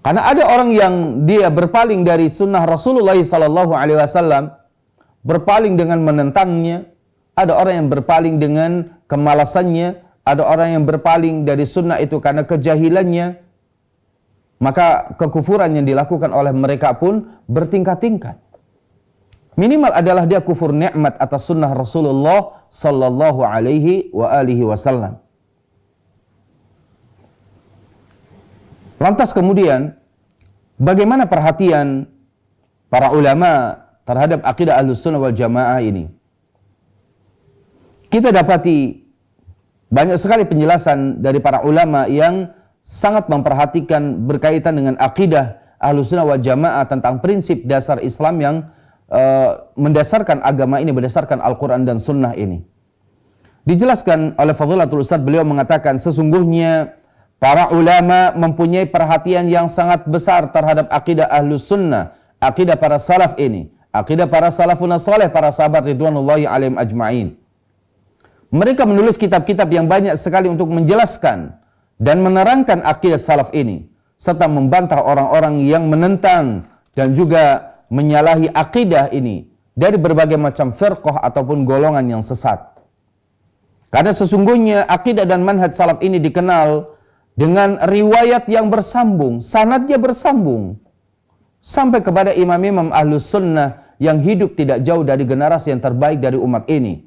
karena ada orang yang dia berpaling dari sunnah Rasulullah SAW, berpaling dengan menentangnya. Ada orang yang berpaling dengan kemalasannya. Ada orang yang berpaling dari sunnah itu karena kejahilannya. Maka kekufuran yang dilakukan oleh mereka pun bertingkat-tingkat. Minimal adalah dia kufur nikmat atas sunnah Rasulullah SAW. Lantas kemudian, bagaimana perhatian para ulama terhadap akidah Ahlussunnah wal Jamaah ini? Kita dapati banyak sekali penjelasan dari para ulama yang sangat memperhatikan berkaitan dengan akidah Ahlussunnah wal Jamaah tentang prinsip dasar Islam yang mendasarkan agama ini, berdasarkan Al-Quran dan Sunnah ini. Dijelaskan oleh Fadilatul Ustadz, beliau mengatakan sesungguhnya para ulama mempunyai perhatian yang sangat besar terhadap akidah Ahlus Sunnah, akidah para salaf ini, akidah para salafun salih, para sahabat ridwanullahi alaihim ajma'in. Mereka menulis kitab-kitab yang banyak sekali untuk menjelaskan dan menerangkan akidah salaf ini, serta membantah orang-orang yang menentang dan juga menyalahi akidah ini dari berbagai macam firqah ataupun golongan yang sesat. Karena sesungguhnya akidah dan manhaj salaf ini dikenal dengan riwayat yang bersambung, sanadnya bersambung sampai kepada imam-imam Ahlus Sunnah yang hidup tidak jauh dari generasi yang terbaik dari umat ini.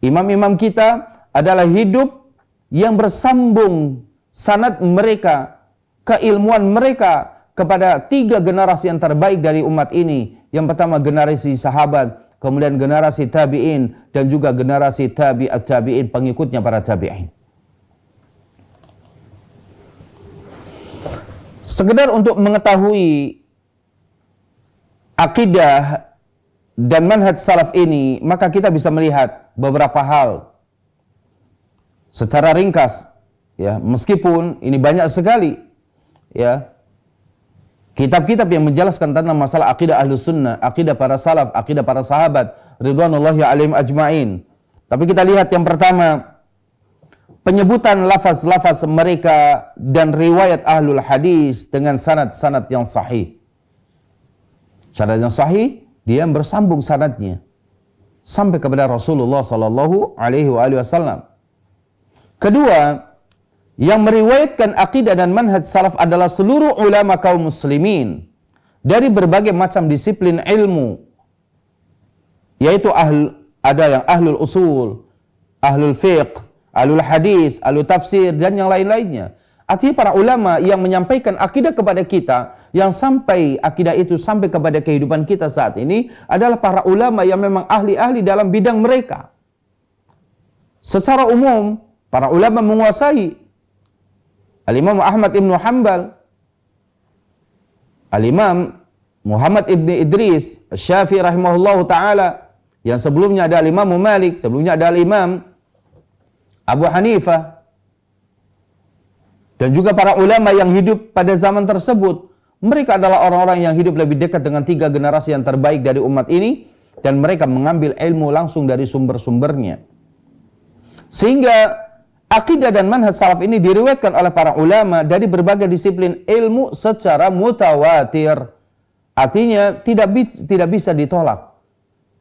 Imam-imam kita adalah hidup yang bersambung sanad mereka, keilmuan mereka kepada 3 generasi yang terbaik dari umat ini. Yang pertama generasi sahabat, kemudian generasi tabi'in, dan juga generasi tabi'at tabi'in, pengikutnya para tabi'in. Sekedar untuk mengetahui akidah dan manhaj salaf ini, maka kita bisa melihat beberapa hal secara ringkas, ya, meskipun ini banyak sekali, ya, kitab-kitab yang menjelaskan tentang masalah akidah Ahlus Sunnah, akidah para salaf, akidah para sahabat ridwanullahi alaihim ajma'in. Tapi kita lihat yang pertama, penyebutan lafaz-lafaz mereka dan riwayat ahlul hadis dengan sanad-sanad yang sahih. Sanad yang sahih, dia bersambung sanadnya sampai kepada Rasulullah sallallahu alaihi wasallam. Kedua, yang meriwayatkan akidah dan manhaj salaf adalah seluruh ulama kaum muslimin dari berbagai macam disiplin ilmu, yaitu ada yang ahlul usul, ahlul fiqh, ahlul hadis, ahlul tafsir, dan yang lain-lainnya. Artinya para ulama yang menyampaikan akidah kepada kita, yang sampai akidah itu sampai kepada kehidupan kita saat ini adalah para ulama yang memang ahli-ahli dalam bidang mereka. Secara umum, para ulama menguasai. Al-Imam Ahmad ibn Hanbal, Al-Imam Muhammad ibn Idris Syafi'i rahimahullahu ta'ala, yang sebelumnya ada Al-Imam Malik, sebelumnya ada Al-Imam Abu Hanifah, dan juga para ulama yang hidup pada zaman tersebut. Mereka adalah orang-orang yang hidup lebih dekat dengan 3 generasi yang terbaik dari umat ini, dan mereka mengambil ilmu langsung dari sumber-sumbernya. Sehingga akidah dan manhaj salaf ini diriwayatkan oleh para ulama dari berbagai disiplin ilmu secara mutawatir. Artinya tidak bisa ditolak.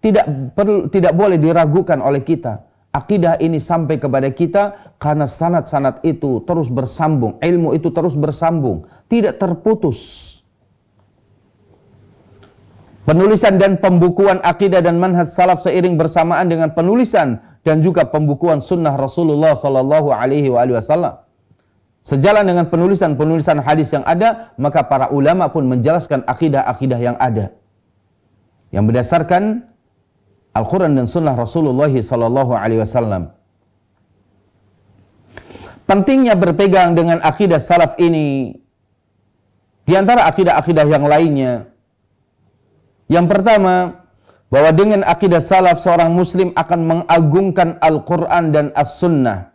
Tidak boleh diragukan oleh kita. Akidah ini sampai kepada kita karena sanad-sanad itu terus bersambung, ilmu itu terus bersambung, tidak terputus. Penulisan dan pembukuan akidah dan manhaj salaf seiring bersamaan dengan penulisan dan juga pembukuan sunnah Rasulullah sallallahu alaihi wasallam. Sejalan dengan penulisan hadis yang ada, maka para ulama pun menjelaskan akidah-akidah yang ada, yang berdasarkan Al-Quran dan sunnah Rasulullah sallallahu alaihi wasallam. pentingnya berpegang dengan akidah salaf ini, di antara akidah-akidah yang lainnya, yang pertama, bahwa dengan akidah salaf seorang muslim akan mengagungkan Al-Quran dan As-Sunnah.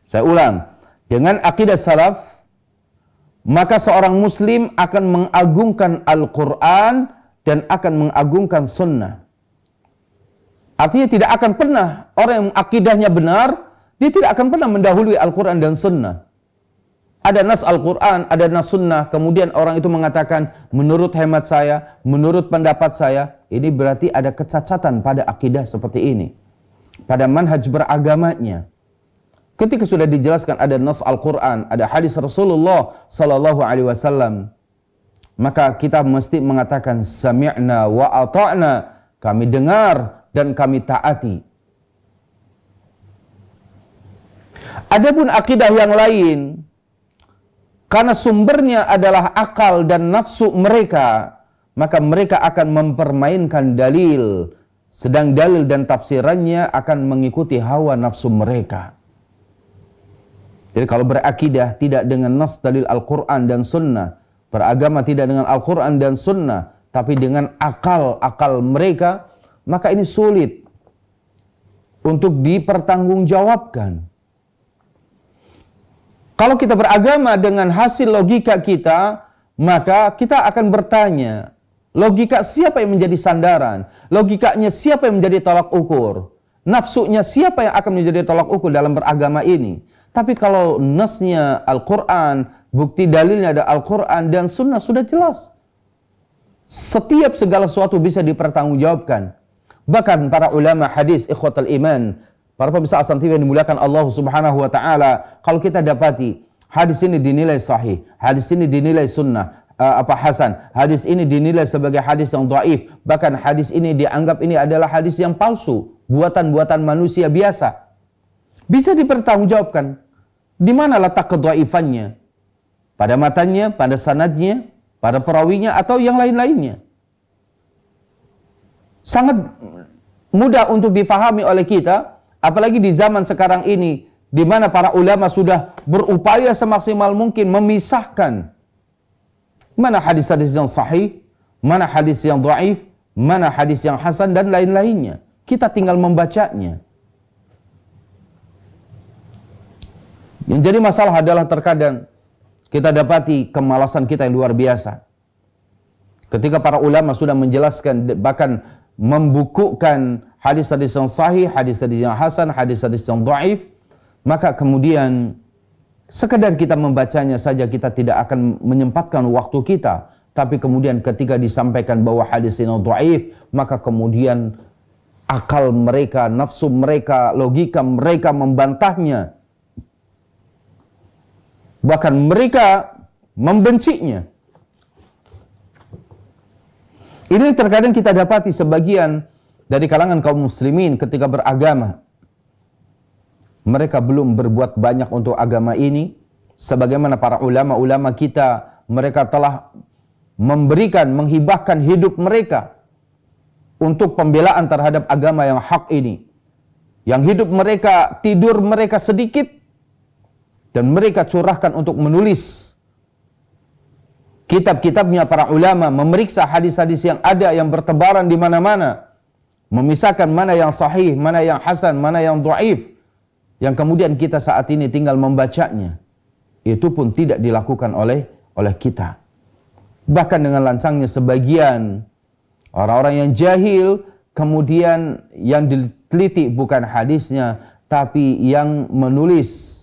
Saya ulang, dengan akidah salaf, maka seorang muslim akan mengagungkan Al-Quran dan akan mengagungkan Sunnah. Artinya tidak akan pernah orang yang akidahnya benar, dia tidak akan pernah mendahului Al-Quran dan Sunnah. Ada nas Al-Quran, ada nas Sunnah, kemudian orang itu mengatakan, menurut hemat saya, menurut pendapat saya, ini berarti ada kecacatan pada akidah seperti ini. Pada manhaj beragamanya. Ketika sudah dijelaskan ada nas Al-Quran, ada hadis Rasulullah Sallallahu Alaihi Wasallam, maka kita mesti mengatakan, sami'na wa ata'na, kami dengar dan kami taati. Adapun akidah yang lain, karena sumbernya adalah akal dan nafsu mereka, maka mereka akan mempermainkan dalil, sedang dalil dan tafsirannya akan mengikuti hawa nafsu mereka. Jadi kalau berakidah tidak dengan nas dalil Al-Quran dan Sunnah, beragama tidak dengan Al-Quran dan Sunnah, tapi dengan akal-akal mereka, maka ini sulit untuk dipertanggungjawabkan. Kalau kita beragama dengan hasil logika kita, maka kita akan bertanya, logika siapa yang menjadi sandaran? Logikanya siapa yang menjadi tolak ukur? Nafsunya siapa yang akan menjadi tolak ukur dalam beragama ini? Tapi kalau nasnya Al-Quran, bukti dalilnya ada Al-Quran dan Sunnah, sudah jelas. Setiap segala sesuatu bisa dipertanggungjawabkan. Bahkan para ulama hadis, ikhwatul iman, para pemirsa Asam TV yang dimuliakan Allah Subhanahu wa taala, kalau kita dapati hadis ini dinilai sahih, hadis ini dinilai sunnah, hasan, hadis ini dinilai sebagai hadis yang dhaif, bahkan hadis ini dianggap ini adalah hadis yang palsu, buatan-buatan manusia biasa. Bisa dipertanggungjawabkan. Di mana letak kedhaifannya? Pada matanya, pada sanadnya, pada perawinya atau yang lain-lainnya. Sangat mudah untuk difahami oleh kita. Apalagi di zaman sekarang ini, di mana para ulama sudah berupaya semaksimal mungkin memisahkan mana hadis-hadis yang sahih, mana hadis yang dhaif, mana hadis yang hasan dan lain-lainnya. Kita tinggal membacanya. Yang jadi masalah adalah terkadang kita dapati kemalasan kita yang luar biasa. Ketika para ulama sudah menjelaskan, bahkan membukukan hadis-hadis yang sahih, hadis-hadis yang hasan, hadis-hadis yang dhaif, maka kemudian sekedar kita membacanya saja kita tidak akan menyempatkan waktu kita. Tapi kemudian ketika disampaikan bahwa hadis ini dhaif, maka kemudian akal mereka, nafsu mereka, logika mereka membantahnya. Bahkan mereka membencinya. Ini terkadang kita dapati sebagian dari kalangan kaum muslimin ketika beragama. Mereka belum berbuat banyak untuk agama ini. Sebagaimana para ulama-ulama kita, mereka telah memberikan, menghibahkan hidup mereka untuk pembelaan terhadap agama yang hak ini. Yang hidup mereka, tidur mereka sedikit, dan mereka curahkan untuk menulis kitab-kitabnya para ulama, memeriksa hadis-hadis yang ada yang bertebaran di mana-mana, memisahkan mana yang sahih, mana yang hasan, mana yang dhaif, yang kemudian kita saat ini tinggal membacanya. Itu pun tidak dilakukan oleh kita. Bahkan dengan lancangnya sebagian orang-orang yang jahil, kemudian yang diteliti bukan hadisnya, tapi yang menulis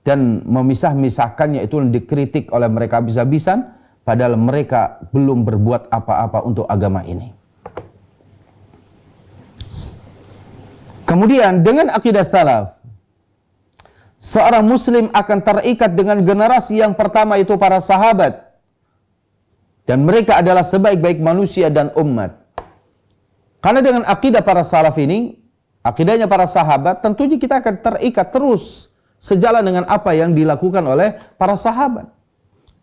dan memisah-misahkannya itu dikritik oleh mereka habis-habisan, padahal mereka belum berbuat apa-apa untuk agama ini. Kemudian dengan akidah salaf, seorang muslim akan terikat dengan generasi yang pertama, itu para sahabat. Dan mereka adalah sebaik-baik manusia dan umat. Karena dengan akidah para salaf ini, akidahnya para sahabat, tentunya kita akan terikat terus sejalan dengan apa yang dilakukan oleh para sahabat.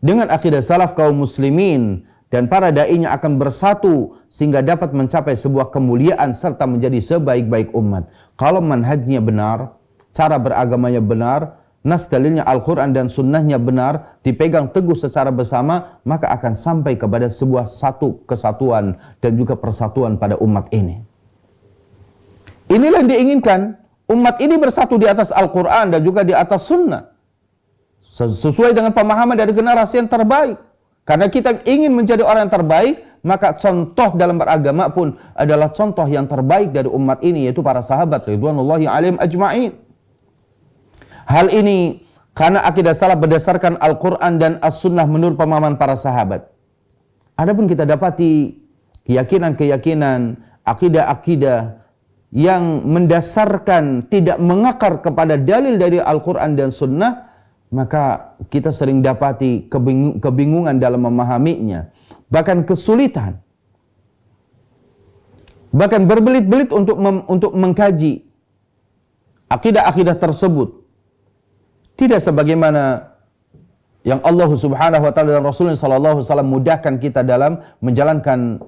Dengan akidah salaf, kaum muslimin dan para da'inya akan bersatu sehingga dapat mencapai sebuah kemuliaan serta menjadi sebaik-baik umat. Kalau manhajnya benar, cara beragamanya benar, nas dalilnya Al-Quran dan sunnahnya benar, dipegang teguh secara bersama, maka akan sampai kepada sebuah satu kesatuan dan juga persatuan pada umat ini. Inilah yang diinginkan, umat ini bersatu di atas Al-Quran dan juga di atas sunnah, sesuai dengan pemahaman dari generasi yang terbaik. Karena kita ingin menjadi orang yang terbaik, maka contoh dalam beragama pun adalah contoh yang terbaik dari umat ini, yaitu para sahabat ridwanullahi alaihim ajma'in. Hal ini karena akidah salaf berdasarkan Al-Quran dan As-Sunnah menurut pemahaman para sahabat. Adapun kita dapati keyakinan-keyakinan, akidah-akidah yang mendasarkan tidak mengakar kepada dalil dari Al-Quran dan Sunnah, maka kita sering dapati kebingungan dalam memahaminya, bahkan kesulitan, bahkan berbelit-belit untuk mengkaji akidah-akidah tersebut. Tidak sebagaimana yang Allah Subhanahu wa taala dan Rasulullah sallallahu alaihi wasallam mudahkan kita dalam menjalankan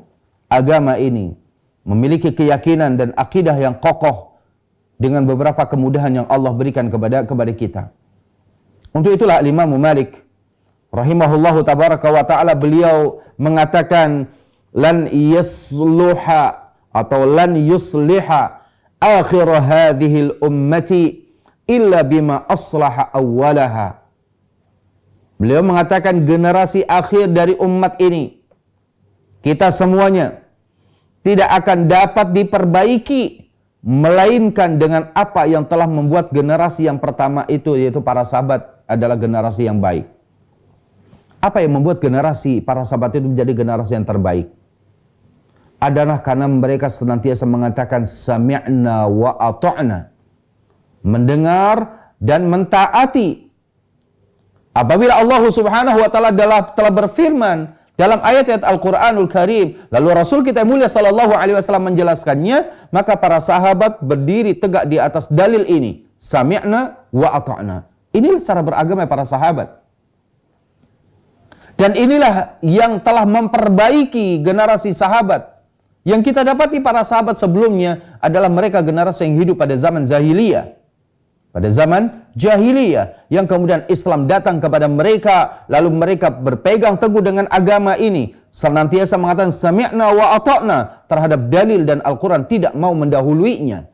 agama ini, memiliki keyakinan dan akidah yang kokoh dengan beberapa kemudahan yang Allah berikan kepada kita. Untuk itulah Imam Malik rahimahullahu tabaraka wa ta'ala, beliau mengatakan lan yasluha atau lan yusliha akhir hadhil ummati illa bima aslaha awwalaha. Beliau mengatakan generasi akhir dari umat ini, kita semuanya tidak akan dapat diperbaiki melainkan dengan apa yang telah membuat generasi yang pertama itu, yaitu para sahabat, adalah generasi yang baik. Apa yang membuat generasi para sahabat itu menjadi generasi yang terbaik? Adalah karena mereka senantiasa mengatakan sami'na wa ata'na, mendengar dan mentaati. Apabila Allah Subhanahu wa taala telah berfirman dalam ayat-ayat Al-Quranul Karim, lalu Rasul kita mulia sallallahu alaihi wasallam menjelaskannya, maka para sahabat berdiri tegak di atas dalil ini, sami'na wa ata'na. Inilah cara beragama para sahabat. Dan inilah yang telah memperbaiki generasi sahabat. Yang kita dapati para sahabat sebelumnya adalah mereka generasi yang hidup pada zaman jahiliyah. Pada zaman jahiliyah, yang kemudian Islam datang kepada mereka, lalu mereka berpegang teguh dengan agama ini, senantiasa mengatakan sami'na wa ata'na terhadap dalil dan Al-Quran, tidak mau mendahuluinya.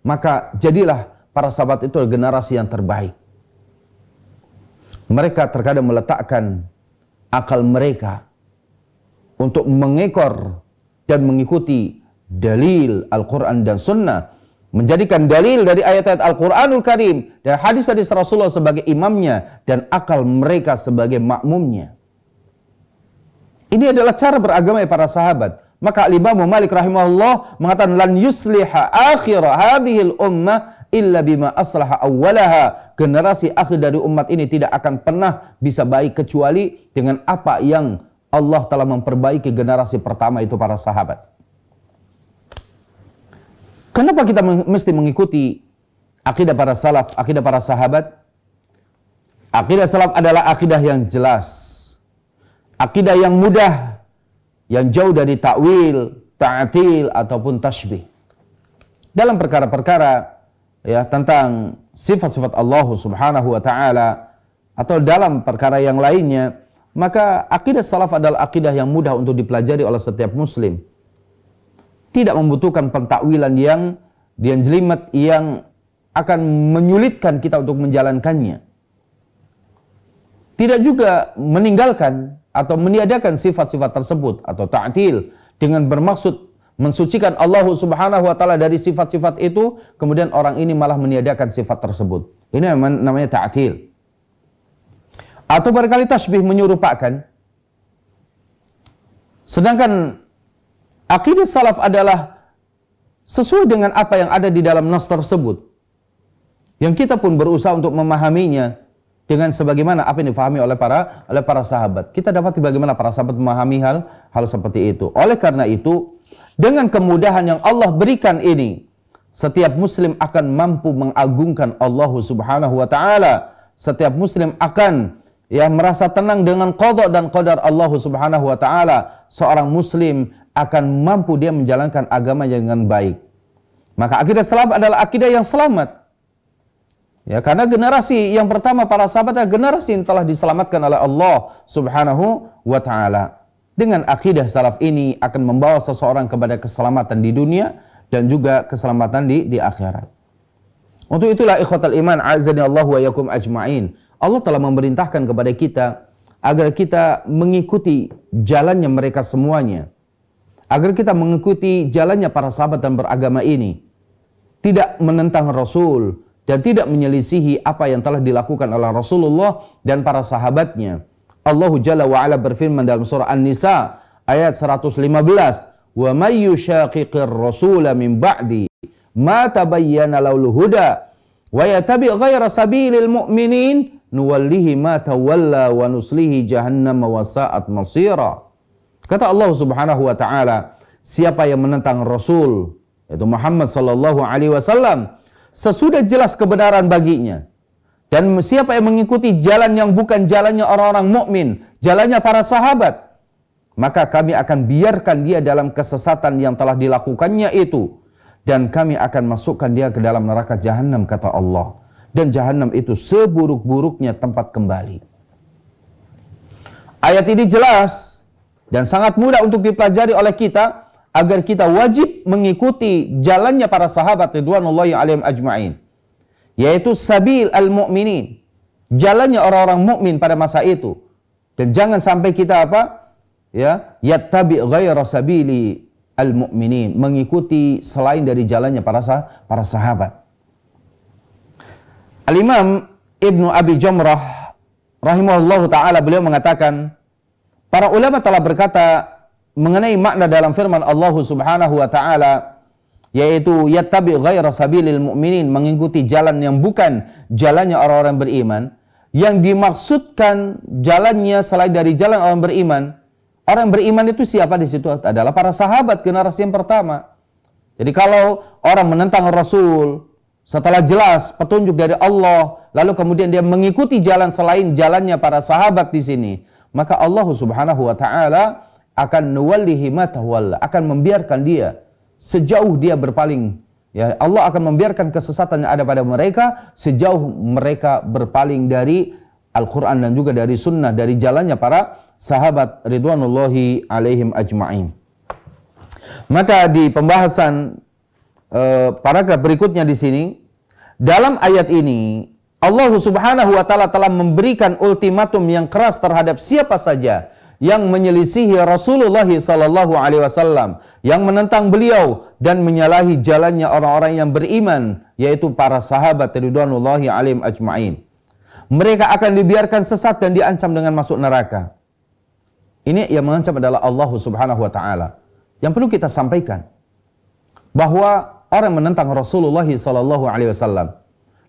Maka jadilah para sahabat itu generasi yang terbaik. Mereka terkadang meletakkan akal mereka untuk mengekor dan mengikuti dalil Al-Quran dan Sunnah, menjadikan dalil dari ayat-ayat Al-Quranul Karim dan hadis-hadis Rasulullah sebagai imamnya dan akal mereka sebagai makmumnya. Ini adalah cara beragama para sahabat. Maka Imam Malik rahimahullah mengatakan lan yusliha akhir hadhil ummah illa bima aslaha awwalaha. Generasi akhir dari umat ini tidak akan pernah bisa baik kecuali dengan apa yang Allah telah memperbaiki generasi pertama, itu para sahabat. Kenapa kita mesti mengikuti akidah para salaf, akidah para sahabat? Akidah salaf adalah akidah yang jelas, akidah yang mudah, yang jauh dari takwil, ta'til ataupun tasybih. Dalam perkara-perkara ya tentang sifat-sifat Allah Subhanahu wa taala atau dalam perkara yang lainnya, maka akidah salaf adalah akidah yang mudah untuk dipelajari oleh setiap muslim. Tidak membutuhkan pentakwilan yang jelimet yang akan menyulitkan kita untuk menjalankannya. Tidak juga meninggalkan atau meniadakan sifat-sifat tersebut atau ta'til dengan bermaksud mensucikan Allah Subhanahu wa taala dari sifat-sifat itu, kemudian orang ini malah meniadakan sifat tersebut. Ini namanya ta'til. Atau barangkali tasybih, menyerupakan. Sedangkan akidah salaf adalah sesuai dengan apa yang ada di dalam nas tersebut, yang kita pun berusaha untuk memahaminya dengan sebagaimana apa yang difahami oleh para sahabat. Kita dapat bagaimana para sahabat memahami hal seperti itu. Oleh karena itu, dengan kemudahan yang Allah berikan ini, setiap muslim akan mampu mengagungkan Allah Subhanahu wa taala. Setiap muslim akan merasa tenang dengan qada dan qadar Allah Subhanahu wa taala. Seorang muslim akan mampu dia menjalankan agamanya dengan baik. Maka akidah salaf adalah akidah yang selamat. Ya, karena generasi yang pertama para sahabat adalah generasi yang telah diselamatkan oleh Allah Subhanahu wa taala. Dengan akidah salaf ini akan membawa seseorang kepada keselamatan di dunia dan juga keselamatan di akhirat. Untuk itulah ikhwatal iman azani Allah wa yakum ajma'in. Allah telah memerintahkan kepada kita agar kita mengikuti jalannya mereka semuanya. Agar kita mengikuti jalannya para sahabat dan beragama ini. Tidak menentang Rasul dan tidak menyelisihi apa yang telah dilakukan oleh Rasulullah dan para sahabatnya. Allah Jalla wa Ala berfirman dalam surah An-Nisa ayat 115, "Wa may yushaqiqir rasula min ba'di ma tabayyana lahul huda wa yattabi' ghayra sabilil mu'minin nuwallihi ma tawalla wa nuslihi jahannam wa sa'at masira." Kata Allah Subhanahu wa taala, siapa yang menentang Rasul yaitu Muhammad sallallahu alaihi wasallam sesudah jelas kebenaran baginya, dan siapa yang mengikuti jalan yang bukan jalannya orang-orang mukmin, jalannya para sahabat, maka kami akan biarkan dia dalam kesesatan yang telah dilakukannya itu, dan kami akan masukkan dia ke dalam neraka jahanam, kata Allah. Dan jahanam itu seburuk-buruknya tempat kembali. Ayat ini jelas dan sangat mudah untuk dipelajari oleh kita, agar kita wajib mengikuti jalannya para sahabat ridwanullahi alaihim ajma'in, yaitu sabil al-mu'minin, jalannya orang-orang mukmin pada masa itu. Dan jangan sampai kita yattabi' ghaira sabili al-mu'minin, mengikuti selain dari jalannya para sahabat. Al-Imam Ibnu Abi Jamrah rahimahullahu taala beliau mengatakan, para ulama telah berkata mengenai makna dalam firman Allah Subhanahu wa taala, yaitu yattabi' ghaira sabilil mu'minin, mengikuti jalan yang bukan jalannya orang-orang beriman. Yang dimaksudkan jalannya selain dari jalan orang beriman. Orang beriman itu siapa di situ? Adalah para sahabat generasi yang pertama. Jadi kalau orang menentang Rasul setelah jelas petunjuk dari Allah, lalu kemudian dia mengikuti jalan selain jalannya para sahabat di sini, maka Allah Subhanahu wa taala akan nuwallihi ma tawalla, akan membiarkan dia sejauh dia berpaling. Ya, Allah akan membiarkan kesesatan yang ada pada mereka sejauh mereka berpaling dari Al-Quran dan juga dari sunnah, dari jalannya para sahabat ridwanullahi alaihim ajma'in. Maka di pembahasan paragraf berikutnya di sini, dalam ayat ini Allah Subhanahu wa taala telah memberikan ultimatum yang keras terhadap siapa saja yang menyelisihi Rasulullah sallallahu alaihi wasallam, yang menentang beliau dan menyalahi jalannya orang-orang yang beriman, yaitu para sahabat ridwanullahi alaihim ajma'in. Mereka akan dibiarkan sesat dan diancam dengan masuk neraka. Ini yang mengancam adalah Allah Subhanahu wa taala. Yang perlu kita sampaikan bahwa orang menentang Rasulullah sallallahu alaihi wasallam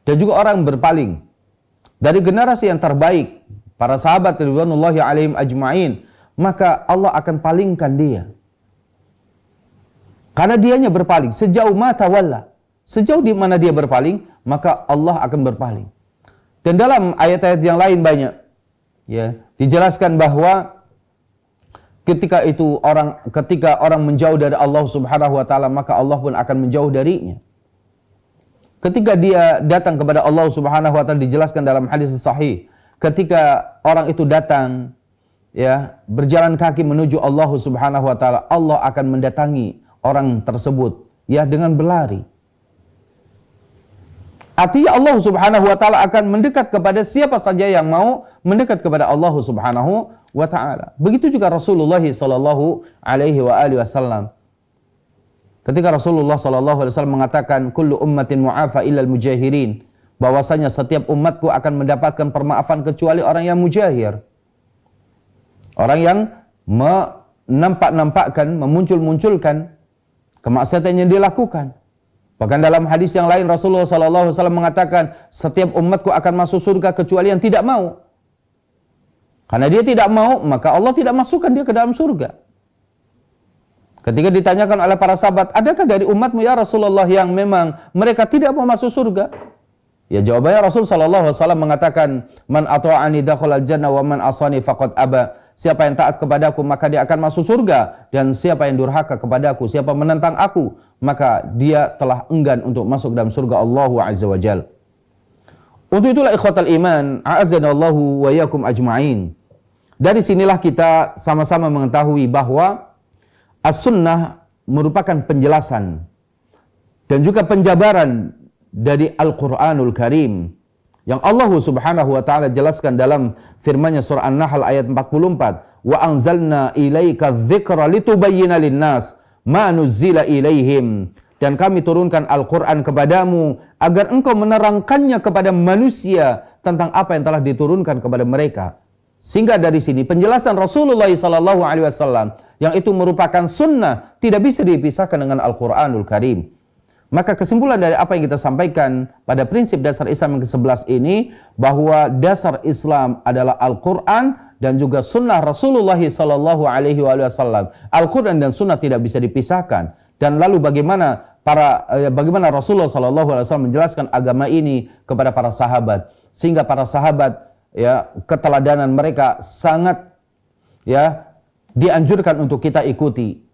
dan juga orang berpaling dari generasi yang terbaik, para sahabat ridwanullahi alaihim ajma'in, maka Allah akan palingkan dia. Karena dianya berpaling, sejauh mata walla, sejauh di mana dia berpaling, maka Allah akan berpaling. Dan dalam ayat-ayat yang lain banyak ya dijelaskan bahwa ketika orang menjauh dari Allah Subhanahu wa taala, maka Allah pun akan menjauh darinya. Ketika dia datang kepada Allah Subhanahu wa taala, dijelaskan dalam hadis sahih, ketika orang itu datang ya berjalan kaki menuju Allah Subhanahu wa taala, Allah akan mendatangi orang tersebut ya dengan berlari. Artinya Allah Subhanahu wa taala akan mendekat kepada siapa saja yang mau mendekat kepada Allah Subhanahu wa taala. Begitu juga Rasulullah sallallahu alaihi wasallam. Ketika Rasulullah sallallahu alaihi wasallam mengatakan kullu ummatin mu'afa illal mujahirin, bahwasanya setiap umatku akan mendapatkan permaafan kecuali orang yang mujahir. Orang yang menampak-nampakkan, memuncul-munculkan kemaksiatan yang dilakukan. Bahkan dalam hadis yang lain Rasulullah sallallahu alaihi wasallam mengatakan setiap umatku akan masuk surga kecuali yang tidak mau. Karena dia tidak mau, maka Allah tidak masukkan dia ke dalam surga. Ketika ditanyakan oleh para sahabat, adakah dari umatmu ya Rasulullah yang memang mereka tidak mau masuk surga? Ya jawabannya Rasul sallallahu alaihi wasallam mengatakan, "Man ata'ani dakhala al-jannah wa man asani faqad aba." Siapa yang taat kepadaku maka dia akan masuk surga, dan siapa yang durhaka kepadaku, siapa menentang aku, maka dia telah enggan untuk masuk dalam surga Allah Azza wa Jalla. Untuk itulah ikhwatal iman, a'azzanallahu wa iyyakum ajma'in. Dari sinilah kita sama-sama mengetahui bahwa as-sunnah merupakan penjelasan dan juga penjabaran dari Al-Qur'anul Karim yang Allah Subhanahu wa taala jelaskan dalam firman-Nya surah An-Nahl ayat 44, "Wa anzalna ilaika dzikra litubayyana lin-nas ma nuzzila ilaihim." Dan kami turunkan Al-Quran kepadamu agar engkau menerangkannya kepada manusia tentang apa yang telah diturunkan kepada mereka. Sehingga dari sini penjelasan Rasulullah SAW yang itu merupakan sunnah tidak bisa dipisahkan dengan Al-Quranul Karim. Maka kesimpulan dari apa yang kita sampaikan pada prinsip dasar Islam yang ke-11 ini, bahwa dasar Islam adalah Al-Quran dan juga sunnah Rasulullah SAW. Al-Quran dan sunnah tidak bisa dipisahkan. Dan lalu bagaimana Rasulullah SAW menjelaskan agama ini kepada para sahabat, sehingga para sahabat ya keteladanan mereka sangat ya dianjurkan untuk kita ikuti.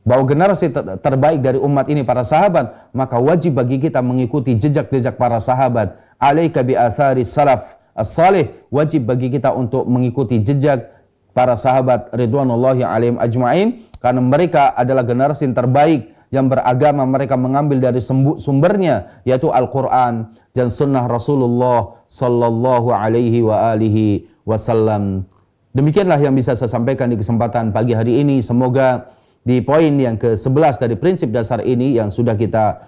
Bahwa generasi terbaik dari umat ini para sahabat, maka wajib bagi kita mengikuti jejak-jejak para sahabat. Alaika bi athari salaf as-salih, wajib bagi kita untuk mengikuti jejak para sahabat ridwanullahi alaihim ajma'in, karena mereka adalah generasi yang terbaik yang beragama, mereka mengambil dari sumbernya yaitu Al-Quran dan sunnah Rasulullah sallallahu alaihi wa alihi wasallam. Demikianlah yang bisa saya sampaikan di kesempatan pagi hari ini. Semoga di poin yang ke-11 dari prinsip dasar ini yang sudah kita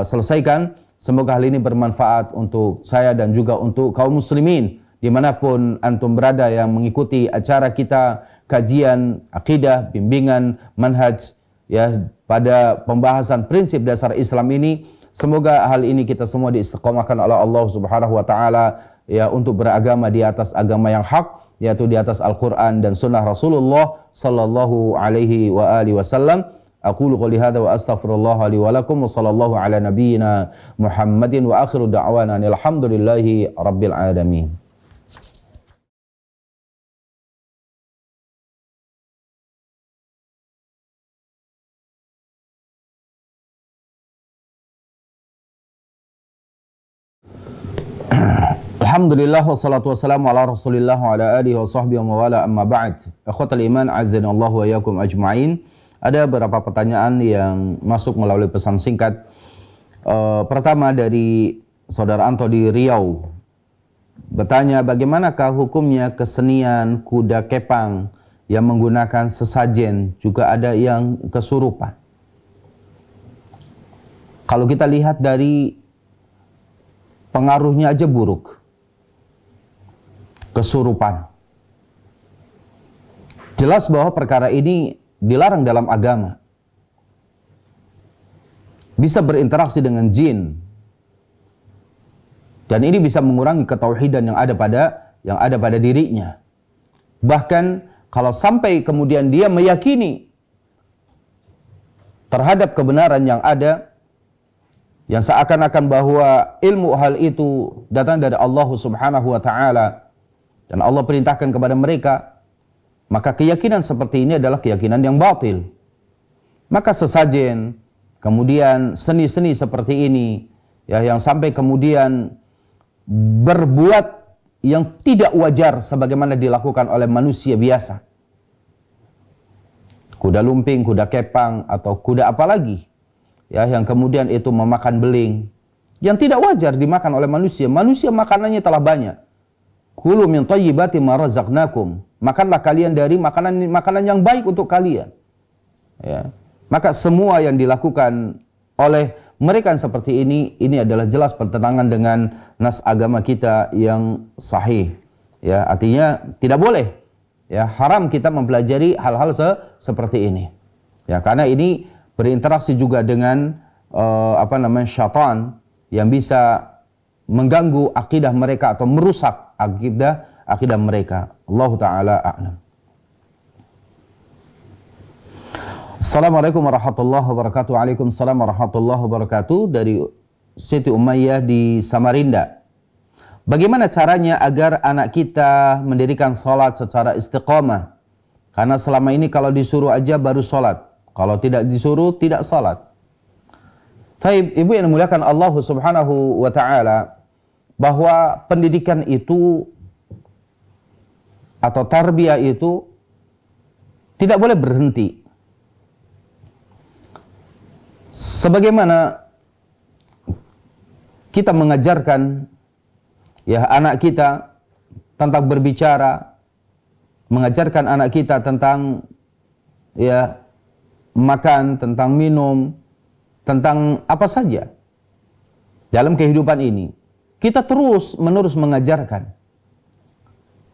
selesaikan, semoga hal ini bermanfaat untuk saya dan juga untuk kaum muslimin dimanapun antum berada yang mengikuti acara kita, kajian akidah, bimbingan, manhaj ya pada pembahasan prinsip dasar Islam ini. Semoga hal ini kita semua diistiqomahkan oleh Allah Subhanahu wa taala ya untuk beragama di atas agama yang hak, yaitu di atas Al-Quran dan sunnah Rasulullah sallallahu alaihi wa alihi wasallam. Aqulu qouli hadza wa astaghfirullah li wa lakum wa sallallahu ala nabiyyina Muhammadin wa akhiru da'wana alhamdulillahi rabbil alamin. Alhamdulillah wassalatu wassalamu ala Rasulillah wa ala alihi wa sahbihi wa mawala, amma ba'd. Ikhwatal iman azzanallahu wa iyyakum ajma'in. Ada beberapa pertanyaan yang masuk melalui pesan singkat. Pertama dari Saudara Anto di Riau. Bertanya, bagaimanakah hukumnya kesenian kuda kepang yang menggunakan sesajen, juga ada yang kesurupan? Kalau kita lihat dari pengaruhnya aja buruk. Kesurupan. Jelas bahwa perkara ini dilarang dalam agama. Bisa berinteraksi dengan jin. Dan ini bisa mengurangi ketauhidan yang ada pada dirinya. Bahkan kalau sampai kemudian dia meyakini terhadap kebenaran yang ada, yang seakan-akan bahwa ilmu hal itu datang dari Allah Subhanahu wa taala dan Allah perintahkan kepada mereka, maka keyakinan seperti ini adalah keyakinan yang batil. Maka sesajen, kemudian seni-seni seperti ini ya, yang sampai kemudian berbuat yang tidak wajar sebagaimana dilakukan oleh manusia biasa. Kuda lumping, kuda kepang, atau kuda apalagi ya, yang kemudian itu memakan beling yang tidak wajar dimakan oleh manusia. Manusia makanannya telah banyak. Kulu min thayyibati ma razaqnakum. Makanlah kalian dari makanan yang baik untuk kalian. Ya. Maka semua yang dilakukan oleh mereka yang seperti ini adalah jelas bertentangan dengan nas agama kita yang sahih. Ya, artinya tidak boleh. Ya, haram kita mempelajari hal-hal seperti ini. Ya, karena ini berinteraksi juga dengan syaitan yang bisa mengganggu akidah mereka atau merusak akidah mereka. Allah taala a'lam. Assalamualaikum warahmatullahi wabarakatuh. Waalaikumsalam warahmatullahi wabarakatuh. Dari Siti Umayyah di Samarinda. Bagaimana caranya agar anak kita mendirikan sholat secara istiqomah? Karena selama ini kalau disuruh aja baru sholat, kalau tidak disuruh tidak sholat. Taib, ibu yang dimuliakan Allah Subhanahu wa taala, bahwa pendidikan itu atau tarbiyah itu tidak boleh berhenti. Sebagaimana kita mengajarkan ya anak kita tentang berbicara, mengajarkan anak kita tentang ya makan, tentang minum, tentang apa saja dalam kehidupan ini, kita terus-menerus mengajarkan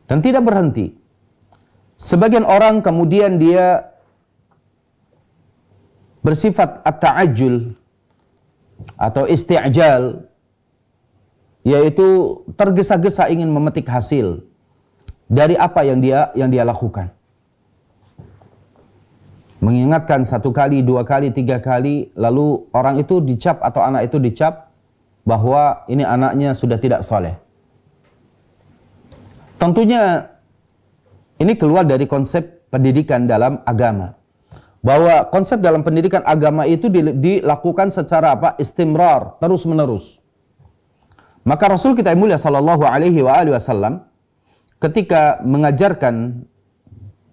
dan tidak berhenti. Sebagian orang kemudian dia bersifat at-ta'ajjul atau isti'jal, yaitu tergesa-gesa ingin memetik hasil dari apa yang dia lakukan. Mengingatkan 1 kali, 2 kali, 3 kali, lalu orang itu dicap atau anak itu dicap bahwa ini anaknya sudah tidak saleh. Tentunya ini keluar dari konsep pendidikan dalam agama. Bahwa konsep dalam pendidikan agama itu dilakukan secara apa? Istimrar, terus-menerus. Maka Rasul kita yang mulia sallallahu alaihi wasallam ketika mengajarkan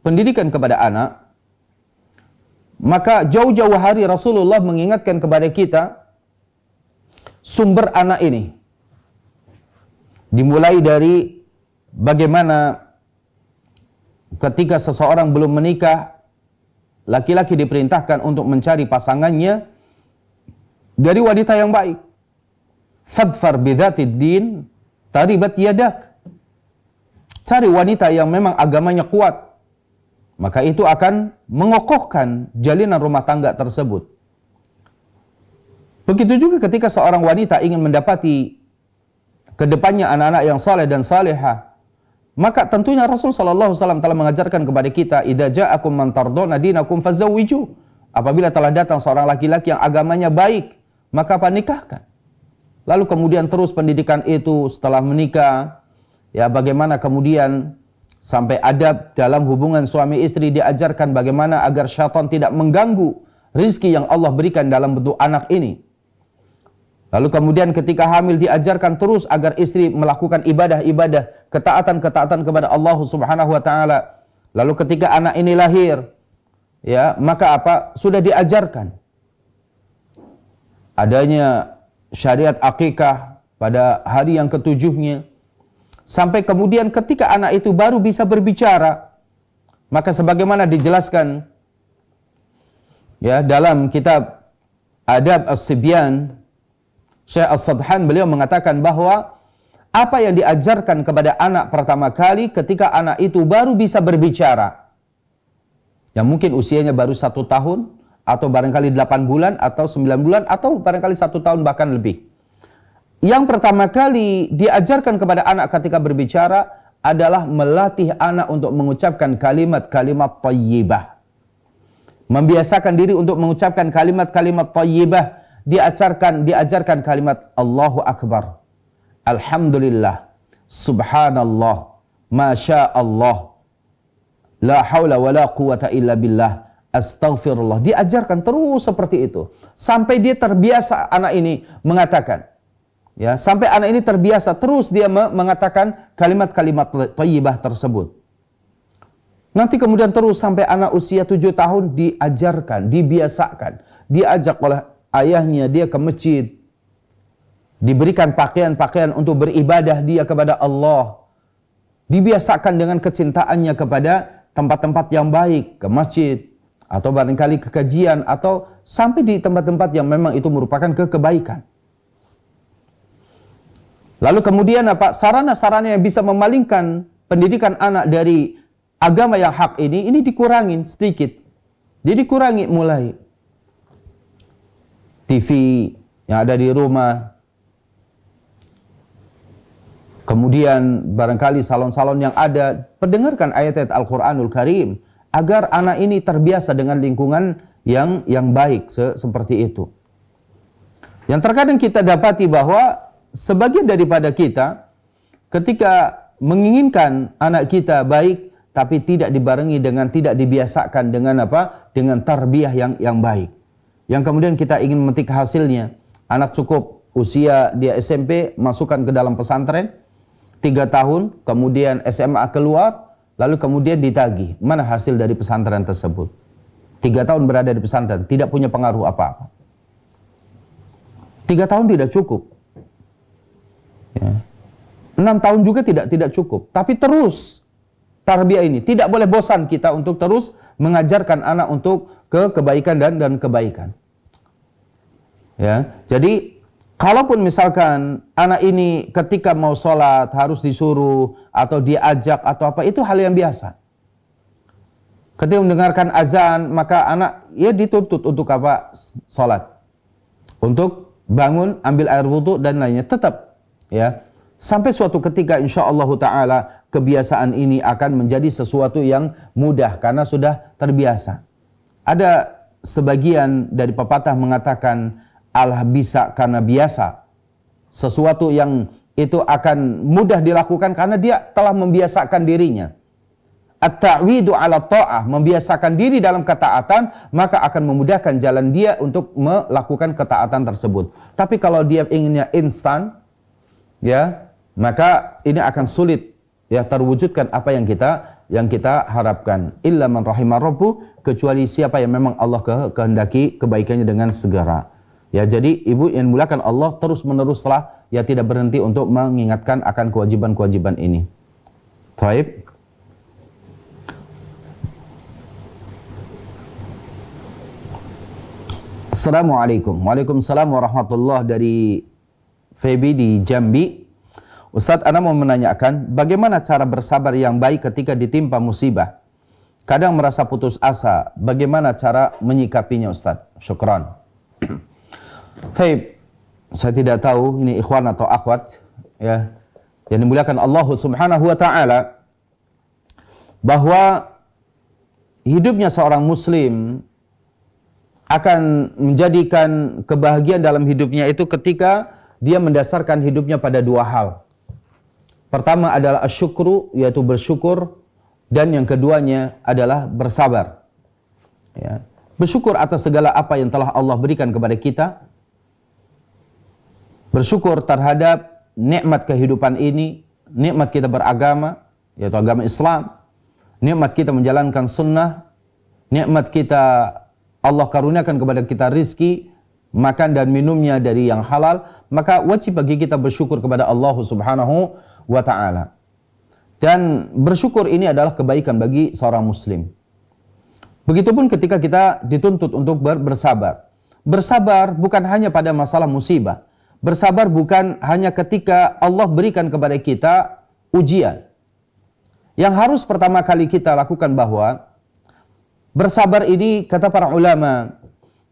pendidikan kepada anak, maka jauh-jauh hari Rasulullah mengingatkan kepada kita sumber anak ini. Dimulai dari bagaimana ketika seseorang belum menikah, laki-laki diperintahkan untuk mencari pasangannya dari wanita yang baik. Fadfar bidzatid din taribat yadak. Cari wanita yang memang agamanya kuat, maka itu akan mengokohkan jalinan rumah tangga tersebut. Begitu juga ketika seorang wanita ingin mendapati kedepannya anak-anak yang saleh dan salehah, maka tentunya Rasul sallallahu alaihi wasallam telah mengajarkan kepada kita, idza ja'akum man tardawna dinakum fazawwiju. Apabila telah datang seorang laki-laki yang agamanya baik, maka apa? Nikahkan. Lalu kemudian terus pendidikan itu setelah menikah, ya bagaimana kemudian sampai adab dalam hubungan suami istri diajarkan bagaimana agar syaitan tidak mengganggu rizki yang Allah berikan dalam bentuk anak ini. Lalu kemudian ketika hamil diajarkan terus agar istri melakukan ibadah-ibadah, ketaatan-ketaatan kepada Allah Subhanahu wa taala. Lalu ketika anak ini lahir, ya, maka apa? Sudah diajarkan adanya syariat akikah pada hari yang ketujuhnya. Sampai kemudian ketika anak itu baru bisa berbicara, maka sebagaimana dijelaskan ya dalam kitab Adab As-Sibyan, Syekh As-Sadhan beliau mengatakan bahwa apa yang diajarkan kepada anak pertama kali ketika anak itu baru bisa berbicara, yang mungkin usianya baru 1 tahun, atau barangkali 8 bulan, atau 9 bulan, atau barangkali 1 tahun bahkan lebih. Yang pertama kali diajarkan kepada anak ketika berbicara adalah melatih anak untuk mengucapkan kalimat-kalimat thayyibah. Membiasakan diri untuk mengucapkan kalimat-kalimat thayyibah. Diajarkan kalimat Allahu Akbar, Alhamdulillah, Subhanallah, Masya Allah, La hawla wa la quwata illa billah, Astaghfirullah. Diajarkan terus seperti itu sampai dia terbiasa anak ini mengatakan, ya, sampai anak ini terbiasa terus dia mengatakan kalimat-kalimat thayyibah tersebut. Nanti kemudian terus sampai anak usia 7 tahun diajarkan, dibiasakan, diajak oleh ayahnya dia ke masjid, diberikan pakaian-pakaian untuk beribadah dia kepada Allah, dibiasakan dengan kecintaannya kepada tempat-tempat yang baik, ke masjid, atau barangkali ke kajian, atau sampai di tempat-tempat yang memang itu merupakan kebaikan. Lalu kemudian apa? Sarana-sarana yang bisa memalingkan pendidikan anak dari agama yang hak ini dikurangin sedikit. Jadi dikurangi mulai TV yang ada di rumah. Kemudian barangkali salon-salon yang ada, perdengarkan ayat-ayat Al-Quranul Karim agar anak ini terbiasa dengan lingkungan yang baik seperti itu. Yang terkadang kita dapati bahwa sebagian daripada kita ketika menginginkan anak kita baik tapi tidak dibarengi dengan, tidak dibiasakan dengan apa? Dengan tarbiyah yang baik. Yang kemudian kita ingin memetik hasilnya. Anak cukup usia dia SMP, masukkan ke dalam pesantren, 3 tahun, kemudian SMA keluar, lalu kemudian ditagih. Mana hasil dari pesantren tersebut? 3 tahun berada di pesantren, tidak punya pengaruh apa-apa. 3 tahun tidak cukup. Ya. 6 tahun juga tidak cukup. Tapi terus tarbiyah ini, tidak boleh bosan kita untuk terus mengajarkan anak untuk kebaikan dan kebaikan. Ya, jadi kalaupun misalkan anak ini ketika mau sholat harus disuruh atau diajak atau apa, itu hal yang biasa. Ketika mendengarkan azan, maka anak ya dituntut untuk apa? Sholat. Untuk bangun, ambil air wudhu dan lainnya. Tetap ya. Sampai suatu ketika insyaallah ta'ala kebiasaan ini akan menjadi sesuatu yang mudah karena sudah terbiasa. Ada sebagian dari pepatah mengatakan Allah bisa karena biasa. Sesuatu yang itu akan mudah dilakukan karena dia telah membiasakan dirinya. At-ta'widu ala ta'ah, membiasakan diri dalam ketaatan, maka akan memudahkan jalan dia untuk melakukan ketaatan tersebut. Tapi kalau dia inginnya instan, ya, maka ini akan sulit ya terwujudkan apa yang kita harapkan. Illa man rahimar rabbu, kecuali siapa yang memang Allah kehendaki kebaikannya dengan segera. Ya, jadi ibu yang dimuliakan Allah terus-meneruslah ya tidak berhenti untuk mengingatkan akan kewajiban-kewajiban ini. Baik. Assalamualaikum. Waalaikumsalam warahmatullahi dari Febi di Jambi. Ustadz, ana mau menanyakan bagaimana cara bersabar yang baik ketika ditimpa musibah. Kadang merasa putus asa. Bagaimana cara menyikapinya Ustadz? Syukran. Saya tidak tahu ini ikhwan atau akhwat ya yang dimuliakan Allah Subhanahu wa taala, bahwa hidupnya seorang muslim akan menjadikan kebahagiaan dalam hidupnya itu ketika dia mendasarkan hidupnya pada 2 hal. Pertama adalah asyukru, yaitu bersyukur, dan yang keduanya adalah bersabar. Ya. Bersyukur atas segala apa yang telah Allah berikan kepada kita. Bersyukur terhadap nikmat kehidupan ini, nikmat kita beragama, yaitu agama Islam, nikmat kita menjalankan sunnah, nikmat kita Allah karuniakan kepada kita rizki, makan dan minumnya dari yang halal, maka wajib bagi kita bersyukur kepada Allah Subhanahu wa ta'ala. Dan bersyukur ini adalah kebaikan bagi seorang muslim. Begitupun ketika kita dituntut untuk bersabar. Bersabar bukan hanya pada masalah musibah. Bersabar bukan hanya ketika Allah berikan kepada kita ujian. Yang harus pertama kali kita lakukan bahwa bersabar ini, kata para ulama,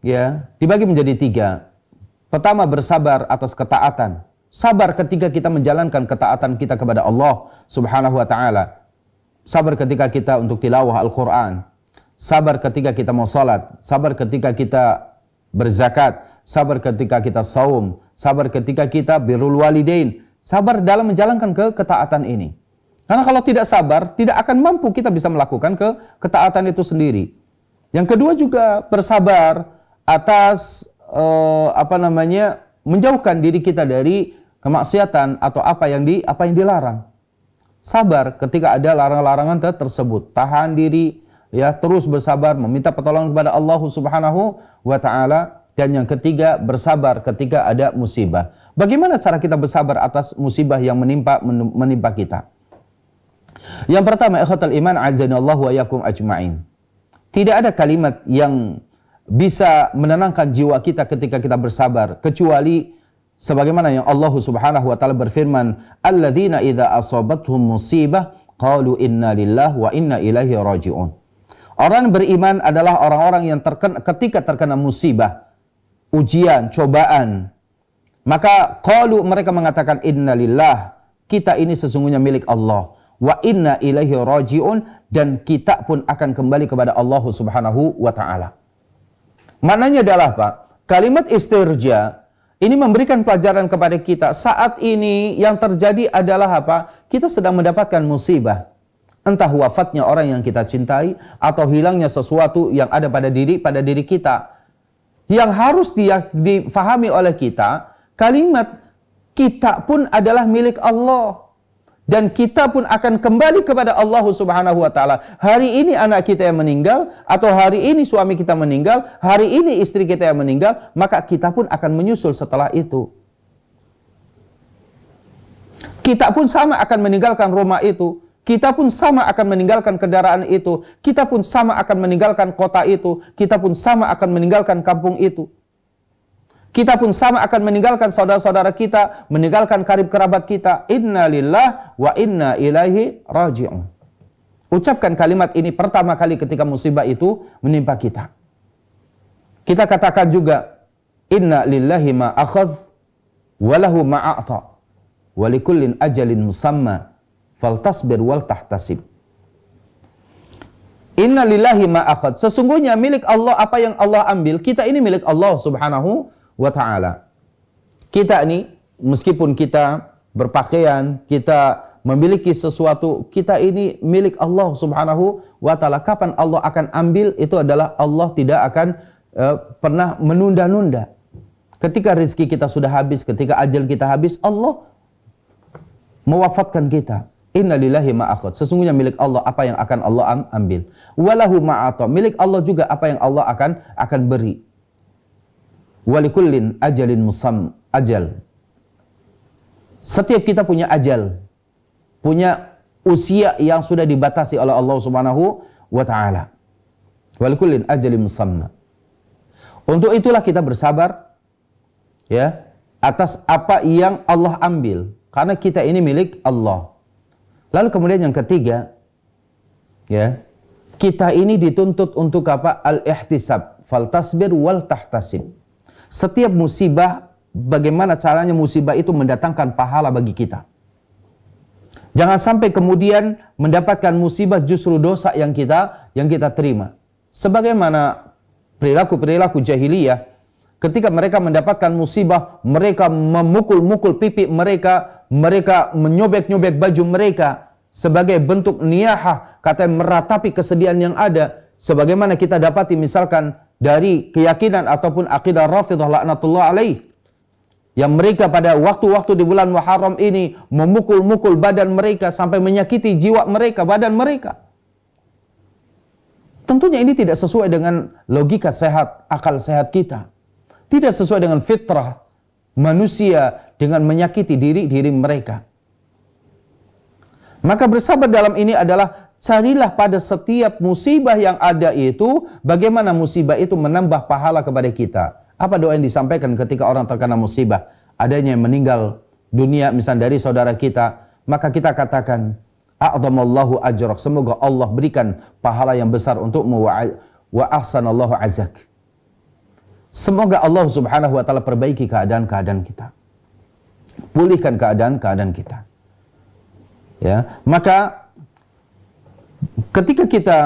ya, dibagi menjadi 3. Pertama, bersabar atas ketaatan. Sabar ketika kita menjalankan ketaatan kita kepada Allah Subhanahu wa ta'ala. Sabar ketika kita untuk tilawah Al-Quran. Sabar ketika kita mau salat. Sabar ketika kita berzakat. Sabar ketika kita saum. Sabar ketika kita birrul walidain. Sabar dalam menjalankan ketaatan ini. Karena kalau tidak sabar, tidak akan mampu kita bisa melakukan ketaatan itu sendiri. Yang kedua juga bersabar atas menjauhkan diri kita dari kemaksiatan atau apa yang dilarang. Sabar ketika ada larangan-larangan tersebut. Tahan diri, ya, terus bersabar, meminta pertolongan kepada Allah Subhanahu wa ta'ala. Dan yang ketiga, bersabar ketika ada musibah. Bagaimana cara kita bersabar atas musibah yang menimpa kita? Yang pertama, ikhwatal iman, azanallahu wa yakum ajma'in. Tidak ada kalimat yang bisa menenangkan jiwa kita ketika kita bersabar kecuali sebagaimana yang Allah Subhanahu wa taala berfirman, alladzina idza asabathum musibah qalu inna lillahi wa inna ilaihi raji'un. Orang beriman adalah orang-orang yang ketika terkena musibah, ujian, cobaan, maka qalu, mereka mengatakan inna lillahi, kita ini sesungguhnya milik Allah. Wa inna ilaihi raji'un, dan kita pun akan kembali kepada Allah Subhanahu wa ta'ala. Maknanya adalah apa? Kalimat istirja ini memberikan pelajaran kepada kita. Saat ini yang terjadi adalah apa? Kita sedang mendapatkan musibah. Entah wafatnya orang yang kita cintai atau hilangnya sesuatu yang ada pada diri kita. Yang harus difahami oleh kita, kalimat kita pun adalah milik Allah. Dan kita pun akan kembali kepada Allah Subhanahu wa ta'ala. Hari ini anak kita yang meninggal, atau hari ini suami kita meninggal, hari ini istri kita yang meninggal, maka kita pun akan menyusul setelah itu. Kita pun sama akan meninggalkan rumah itu. Kita pun sama akan meninggalkan kendaraan itu. Kita pun sama akan meninggalkan kota itu. Kita pun sama akan meninggalkan kampung itu. Kita pun sama akan meninggalkan saudara-saudara kita, meninggalkan karib kerabat kita. Inna lillah wa inna ilaihi raji'un. Ucapkan kalimat ini pertama kali ketika musibah itu menimpa kita. Kita katakan juga, inna lillahi ma akhadh wa lahu ma a'ta wa likullin ajalin musamma faltasbir wal tahtasib. Inna lillahi ma akhadh. Sesungguhnya milik Allah apa yang Allah ambil. Kita ini milik Allah Subhanahu wa ta'ala. Kita ini, meskipun kita berpakaian, kita memiliki sesuatu, kita ini milik Allah Subhanahu wa ta'ala. Kapan Allah akan ambil, itu adalah Allah tidak akan pernah menunda-nunda. Ketika rezeki kita sudah habis, ketika ajal kita habis, Allah mewafatkan kita. Inna lillahi ma akhadh. Sesungguhnya milik Allah apa yang akan Allah ambil. Walahu ma a'ta. Milik Allah juga apa yang Allah akan beri. Walikullin ajalin ajal. Setiap kita punya ajal, punya usia yang sudah dibatasi oleh Allah Subhanahu wa ta'ala. Walikullin ajalin musamma. Untuk itulah kita bersabar ya atas apa yang Allah ambil, karena kita ini milik Allah. Lalu kemudian yang ketiga, ya, kita ini dituntut untuk apa? Al-ihtisab, faltasbir wal tahtasib. Setiap musibah, bagaimana caranya musibah itu mendatangkan pahala bagi kita. Jangan sampai kemudian mendapatkan musibah justru dosa yang kita terima. Sebagaimana perilaku-perilaku jahiliyah, ketika mereka mendapatkan musibah, mereka memukul-mukul pipi mereka, mereka menyobek-nyobek baju mereka sebagai bentuk niyahah, katanya meratapi kesedihan yang ada. Sebagaimana kita dapati misalkan dari keyakinan ataupun akidah Rafidhah laknatullah alaih, yang mereka pada waktu-waktu di bulan Muharram ini memukul-mukul badan mereka sampai menyakiti jiwa mereka, badan mereka. Tentunya ini tidak sesuai dengan logika sehat, akal sehat kita. Tidak sesuai dengan fitrah manusia dengan menyakiti diri mereka. Maka bersabar dalam ini adalah carilah pada setiap musibah yang ada itu, bagaimana musibah itu menambah pahala kepada kita. Apa doa yang disampaikan ketika orang terkena musibah? Adanya yang meninggal dunia, misalnya dari saudara kita, maka kita katakan, a'zamallahu ajrak, semoga Allah berikan pahala yang besar untukmu, wa ahsanallahu azak. Semoga Allah Subhanahu wa ta'ala perbaiki keadaan-keadaan kita. Pulihkan keadaan-keadaan kita. Ya, maka ketika kita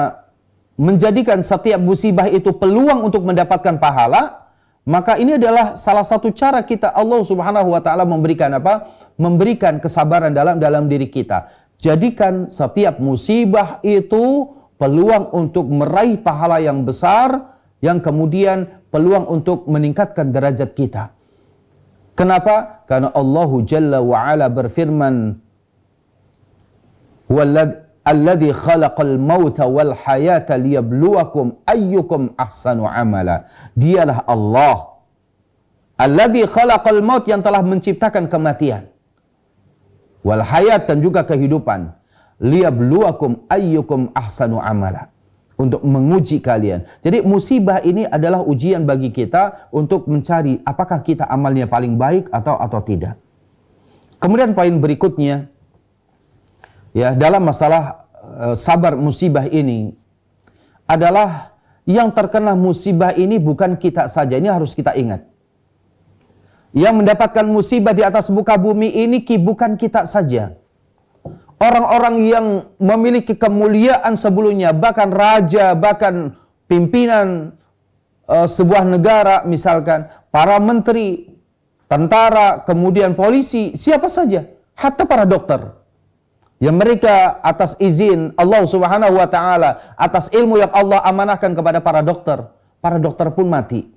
menjadikan setiap musibah itu peluang untuk mendapatkan pahala, maka ini adalah salah satu cara kita, Allah Subhanahu wa ta'ala memberikan apa? Memberikan kesabaran dalam diri kita. Jadikan setiap musibah itu peluang untuk meraih pahala yang besar, yang kemudian peluang untuk meningkatkan derajat kita. Kenapa? Karena Allah Jalla wa Ala berfirman, alladzi khalaqal mauta wal hayata liyabluwakum ayyukum ahsanu amala. Dialah Allah alladzi khalaqal maut, yang telah menciptakan kematian, wal hayat, dan juga kehidupan, liyabluwakum ayyukum ahsanu amala, untuk menguji kalian. Jadi musibah ini adalah ujian bagi kita untuk mencari apakah kita amalnya paling baik atau tidak. Kemudian poin berikutnya, ya, dalam masalah sabar musibah ini adalah yang terkena musibah ini bukan kita saja. Ini harus kita ingat. Yang mendapatkan musibah di atas muka bumi ini bukan kita saja. Orang-orang yang memiliki kemuliaan sebelumnya, bahkan raja, bahkan pimpinan sebuah negara misalkan, para menteri, tentara, kemudian polisi, siapa saja, hatta para dokter, yang mereka atas izin Allah Subhanahu wa ta'ala, atas ilmu yang Allah amanahkan kepada para dokter pun mati.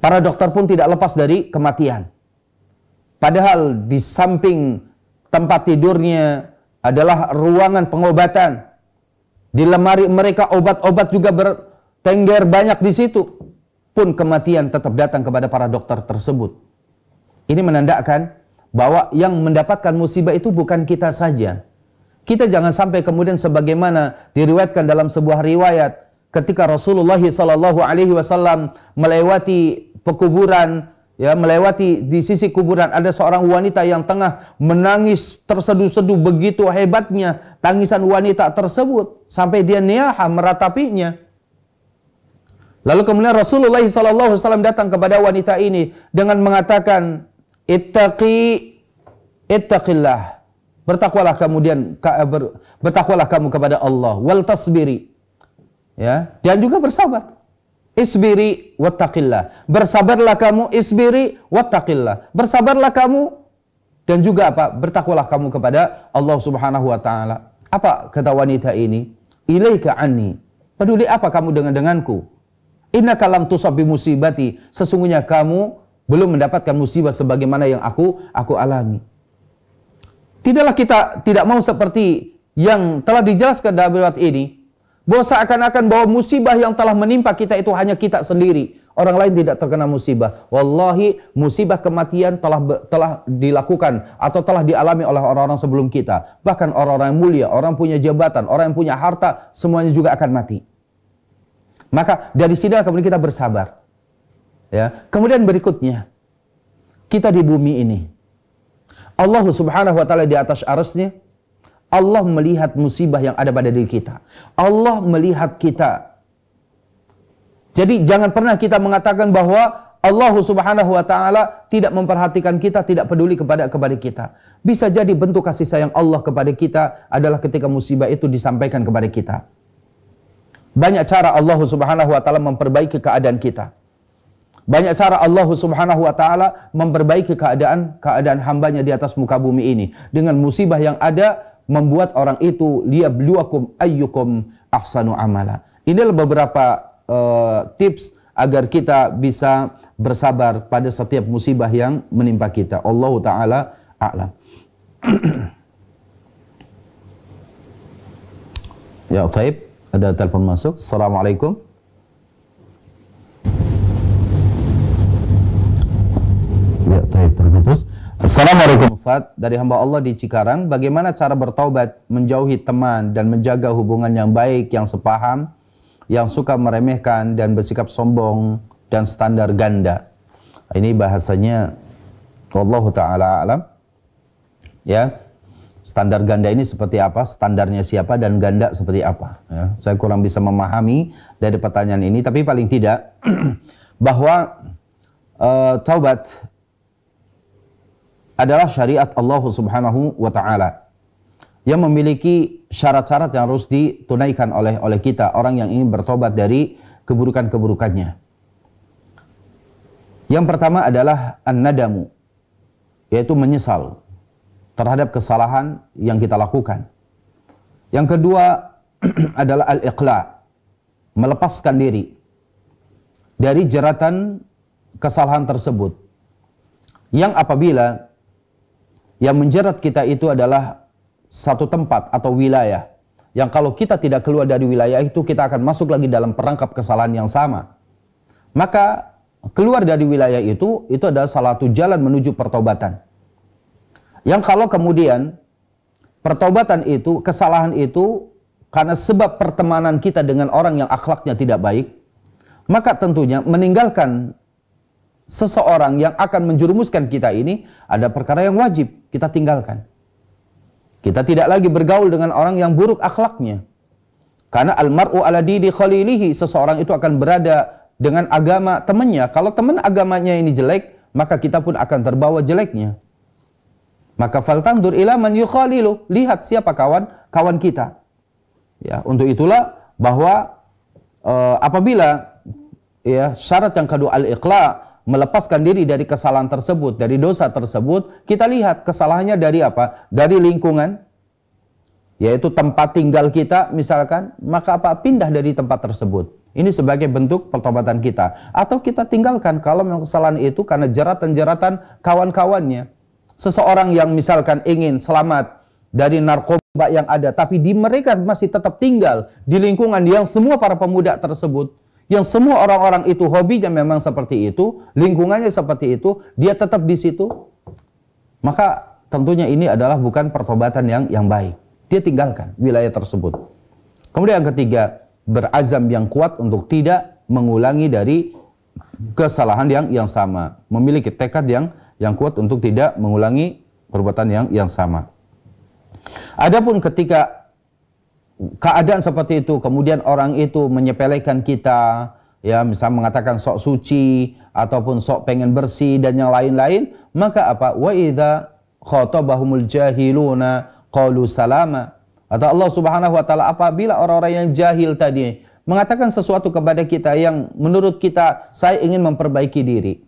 Para dokter pun tidak lepas dari kematian. Padahal di samping tempat tidurnya adalah ruangan pengobatan. Di lemari mereka obat-obat juga bertengger banyak di situ. Pun kematian tetap datang kepada para dokter tersebut. Ini menandakan bahwa yang mendapatkan musibah itu bukan kita saja. Kita jangan sampai kemudian sebagaimana diriwayatkan dalam sebuah riwayat ketika Rasulullah SAW melewati pekuburan, ya, melewati di sisi kuburan ada seorang wanita yang tengah menangis terseduh-seduh, begitu hebatnya tangisan wanita tersebut sampai dia niyaha meratapinya. Lalu kemudian Rasulullah SAW datang kepada wanita ini dengan mengatakan, ittaqillah, bertakwalah kamu kepada Allah, wal tasbiri, ya, dan juga bersabar. Isbiri wattaqillah, bersabarlah kamu, isbiri wattaqillah, bersabarlah kamu dan juga apa? Bertakwalah kamu kepada Allah Subhanahu wa taala. Apa kata wanita ini? Ilaika anni, peduli apa kamu denganku? Innaka lam tusab bi musibati, sesungguhnya kamu belum mendapatkan musibah sebagaimana yang aku alami. Tidaklah kita tidak mau seperti yang telah dijelaskan dalam riwayat ini, bahwa seakan-akan bahwa musibah yang telah menimpa kita itu hanya kita sendiri, orang lain tidak terkena musibah. Wallahi, musibah kematian telah dilakukan atau telah dialami oleh orang-orang sebelum kita. Bahkan orang-orang yang mulia, orang punya jabatan, orang yang punya harta, semuanya juga akan mati. Maka dari sini kemudian kita bersabar. Ya. Kemudian berikutnya, kita di bumi ini, Allah Subhanahu wa taala di atas arsy-Nya, Allah melihat musibah yang ada pada diri kita. Allah melihat kita. Jadi jangan pernah kita mengatakan bahwa Allah Subhanahu wa taala tidak memperhatikan kita, tidak peduli kepada kita. Bisa jadi bentuk kasih sayang Allah kepada kita adalah ketika musibah itu disampaikan kepada kita. Banyak cara Allah Subhanahu wa taala memperbaiki keadaan kita. Banyak cara Allah Subhanahu wa taala memperbaiki keadaan hambanya di atas muka bumi ini. Dengan musibah yang ada, membuat orang itu liyabluwakum ayyukum ahsanu amala. Inilah beberapa tips agar kita bisa bersabar pada setiap musibah yang menimpa kita. Allah taala a'lam. Ya, baik. Ada telepon masuk. Assalamualaikum. Ya, baik, terputus. Assalamualaikum Ustaz, dari hamba Allah di Cikarang, bagaimana cara bertaubat, menjauhi teman dan menjaga hubungan yang baik, yang sepaham, yang suka meremehkan dan bersikap sombong dan standar ganda. Ini bahasanya Allah Ta'ala alam. Ya, standar ganda ini seperti apa, standarnya siapa, dan ganda seperti apa. Ya, saya kurang bisa memahami dari pertanyaan ini, tapi paling tidak bahwa taubat adalah syariat Allah Subhanahu wa taala yang memiliki syarat-syarat yang harus ditunaikan oleh kita, orang yang ingin bertobat dari keburukan-keburukannya. Yang pertama adalah an-nadamu, yaitu menyesal terhadap kesalahan yang kita lakukan. Yang kedua adalah al-iqla, melepaskan diri dari jeratan kesalahan tersebut. Yang apabila yang menjerat kita itu adalah satu tempat atau wilayah, yang kalau kita tidak keluar dari wilayah itu, kita akan masuk lagi dalam perangkap kesalahan yang sama. Maka keluar dari wilayah itu adalah salah satu jalan menuju pertobatan. Yang kalau kemudian pertobatan itu, kesalahan itu karena sebab pertemanan kita dengan orang yang akhlaknya tidak baik, maka tentunya meninggalkan seseorang yang akan menjerumuskan kita ini ada perkara yang wajib kita tinggalkan. Kita tidak lagi bergaul dengan orang yang buruk akhlaknya. Karena almar'u ala dini khalilihi, seseorang itu akan berada dengan agama temannya. Kalau teman agamanya ini jelek, maka kita pun akan terbawa jeleknya. Maka faltandur ila man yukhalilu, lihat siapa kawan kita. Ya, untuk itulah bahwa apabila ya syarat yang kedua al-iqla, melepaskan diri dari kesalahan tersebut, dari dosa tersebut, kita lihat kesalahannya dari apa? Dari lingkungan, yaitu tempat tinggal kita misalkan, maka apa? Pindah dari tempat tersebut. Ini sebagai bentuk pertobatan kita. Atau kita tinggalkan kalau memang kesalahan itu karena jeratan-jeratan kawan-kawannya. Seseorang yang misalkan ingin selamat dari narkoba yang ada, tapi di mereka masih tetap tinggal di lingkungan yang semua para pemuda tersebut, yang semua orang-orang itu hobinya memang seperti itu, lingkungannya seperti itu, dia tetap di situ, maka tentunya ini adalah bukan pertobatan yang baik. Dia tinggalkan wilayah tersebut. Kemudian yang ketiga, berazam yang kuat untuk tidak mengulangi dari kesalahan yang sama, memiliki tekad yang kuat untuk tidak mengulangi perbuatan yang sama. Adapun ketika keadaan seperti itu, kemudian orang itu menyepelekan kita, ya, misal mengatakan sok suci ataupun sok pengen bersih dan yang lain-lain, maka apa? Wa idza khatabahumul jahiluna qalu salama. Atau Allah Subhanahu wa taala, apabila orang-orang yang jahil tadi mengatakan sesuatu kepada kita yang menurut kita, saya ingin memperbaiki diri,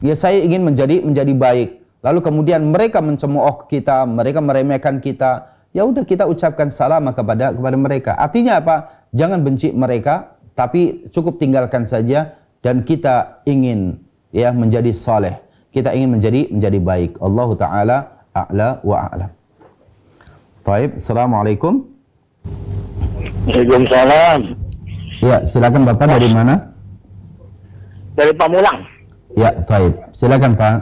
ya, saya ingin menjadi baik, lalu kemudian mereka mencemooh kita, mereka meremehkan kita, ya udah kita ucapkan salam kepada mereka. Artinya apa? Jangan benci mereka, tapi cukup tinggalkan saja, dan kita ingin, ya, menjadi saleh, kita ingin menjadi baik. Allah taala a'la wa a'lam. Baik, assalamualaikum. Waalaikumsalam. Ya, silakan Bapak, dari mana? Dari Pamulang. Ya, baik. Silakan Pak.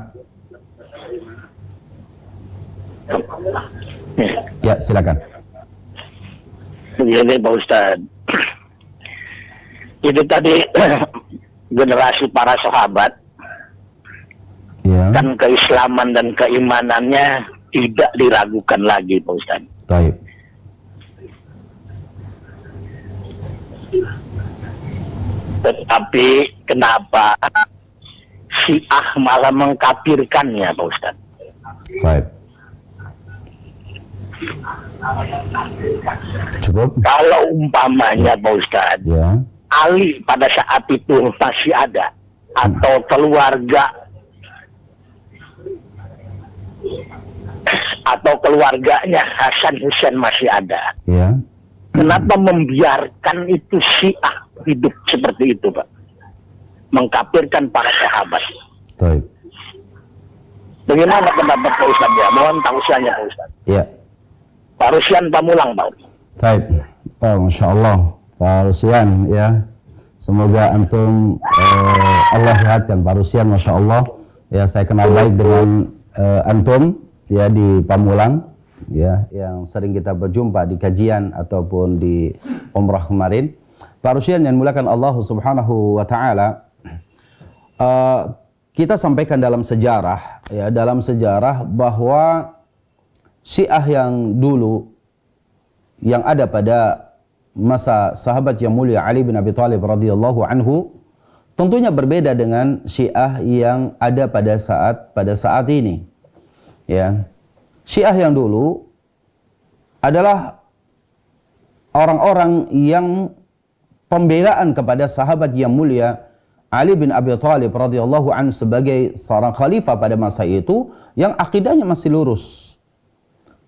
Ya, silakan. Begini Pak Ustadz, itu tadi generasi para sahabat, Ya. kan keislaman dan keimanannya tidak diragukan lagi Pak Ustadz. Baik. Tetapi kenapa Syiah malah mengkafirkannya Pak Ustadz? Baik. Cukup. Kalau umpamanya Pak Ustadz, Ya. Ali pada saat itu masih ada, atau keluarganya Hasan Husain masih ada, Ya. kenapa membiarkan itu Syiah hidup seperti itu Pak, mengkafirkan para sahabat? Baik. Bagaimana pendapat Pak Ustadz ya? Mohon tausiahnya Pak Ustadz. Ya. Pak Rusyan Pamulang Pak. Baik. Oh, Masya Allah, Pak Rusyan, ya. Semoga antum Allah sehatkan Pak Rusyan, Masya Allah. Ya, saya kenal baik dengan antum, ya, di Pamulang, ya, yang sering kita berjumpa di kajian ataupun di umrah kemarin. Pak Rusyan yang dimuliakan Allah Subhanahu wa taala, kita sampaikan dalam sejarah, ya, dalam sejarah bahwa Syiah yang dulu yang ada pada masa sahabat yang mulia Ali bin Abi Thalib radhiyallahu anhu tentunya berbeda dengan Syiah yang ada pada saat ini. Ya. Syiah yang dulu adalah orang-orang yang pembelaan kepada sahabat yang mulia Ali bin Abi Thalib radhiyallahu anhu sebagai seorang khalifah pada masa itu yang akidahnya masih lurus.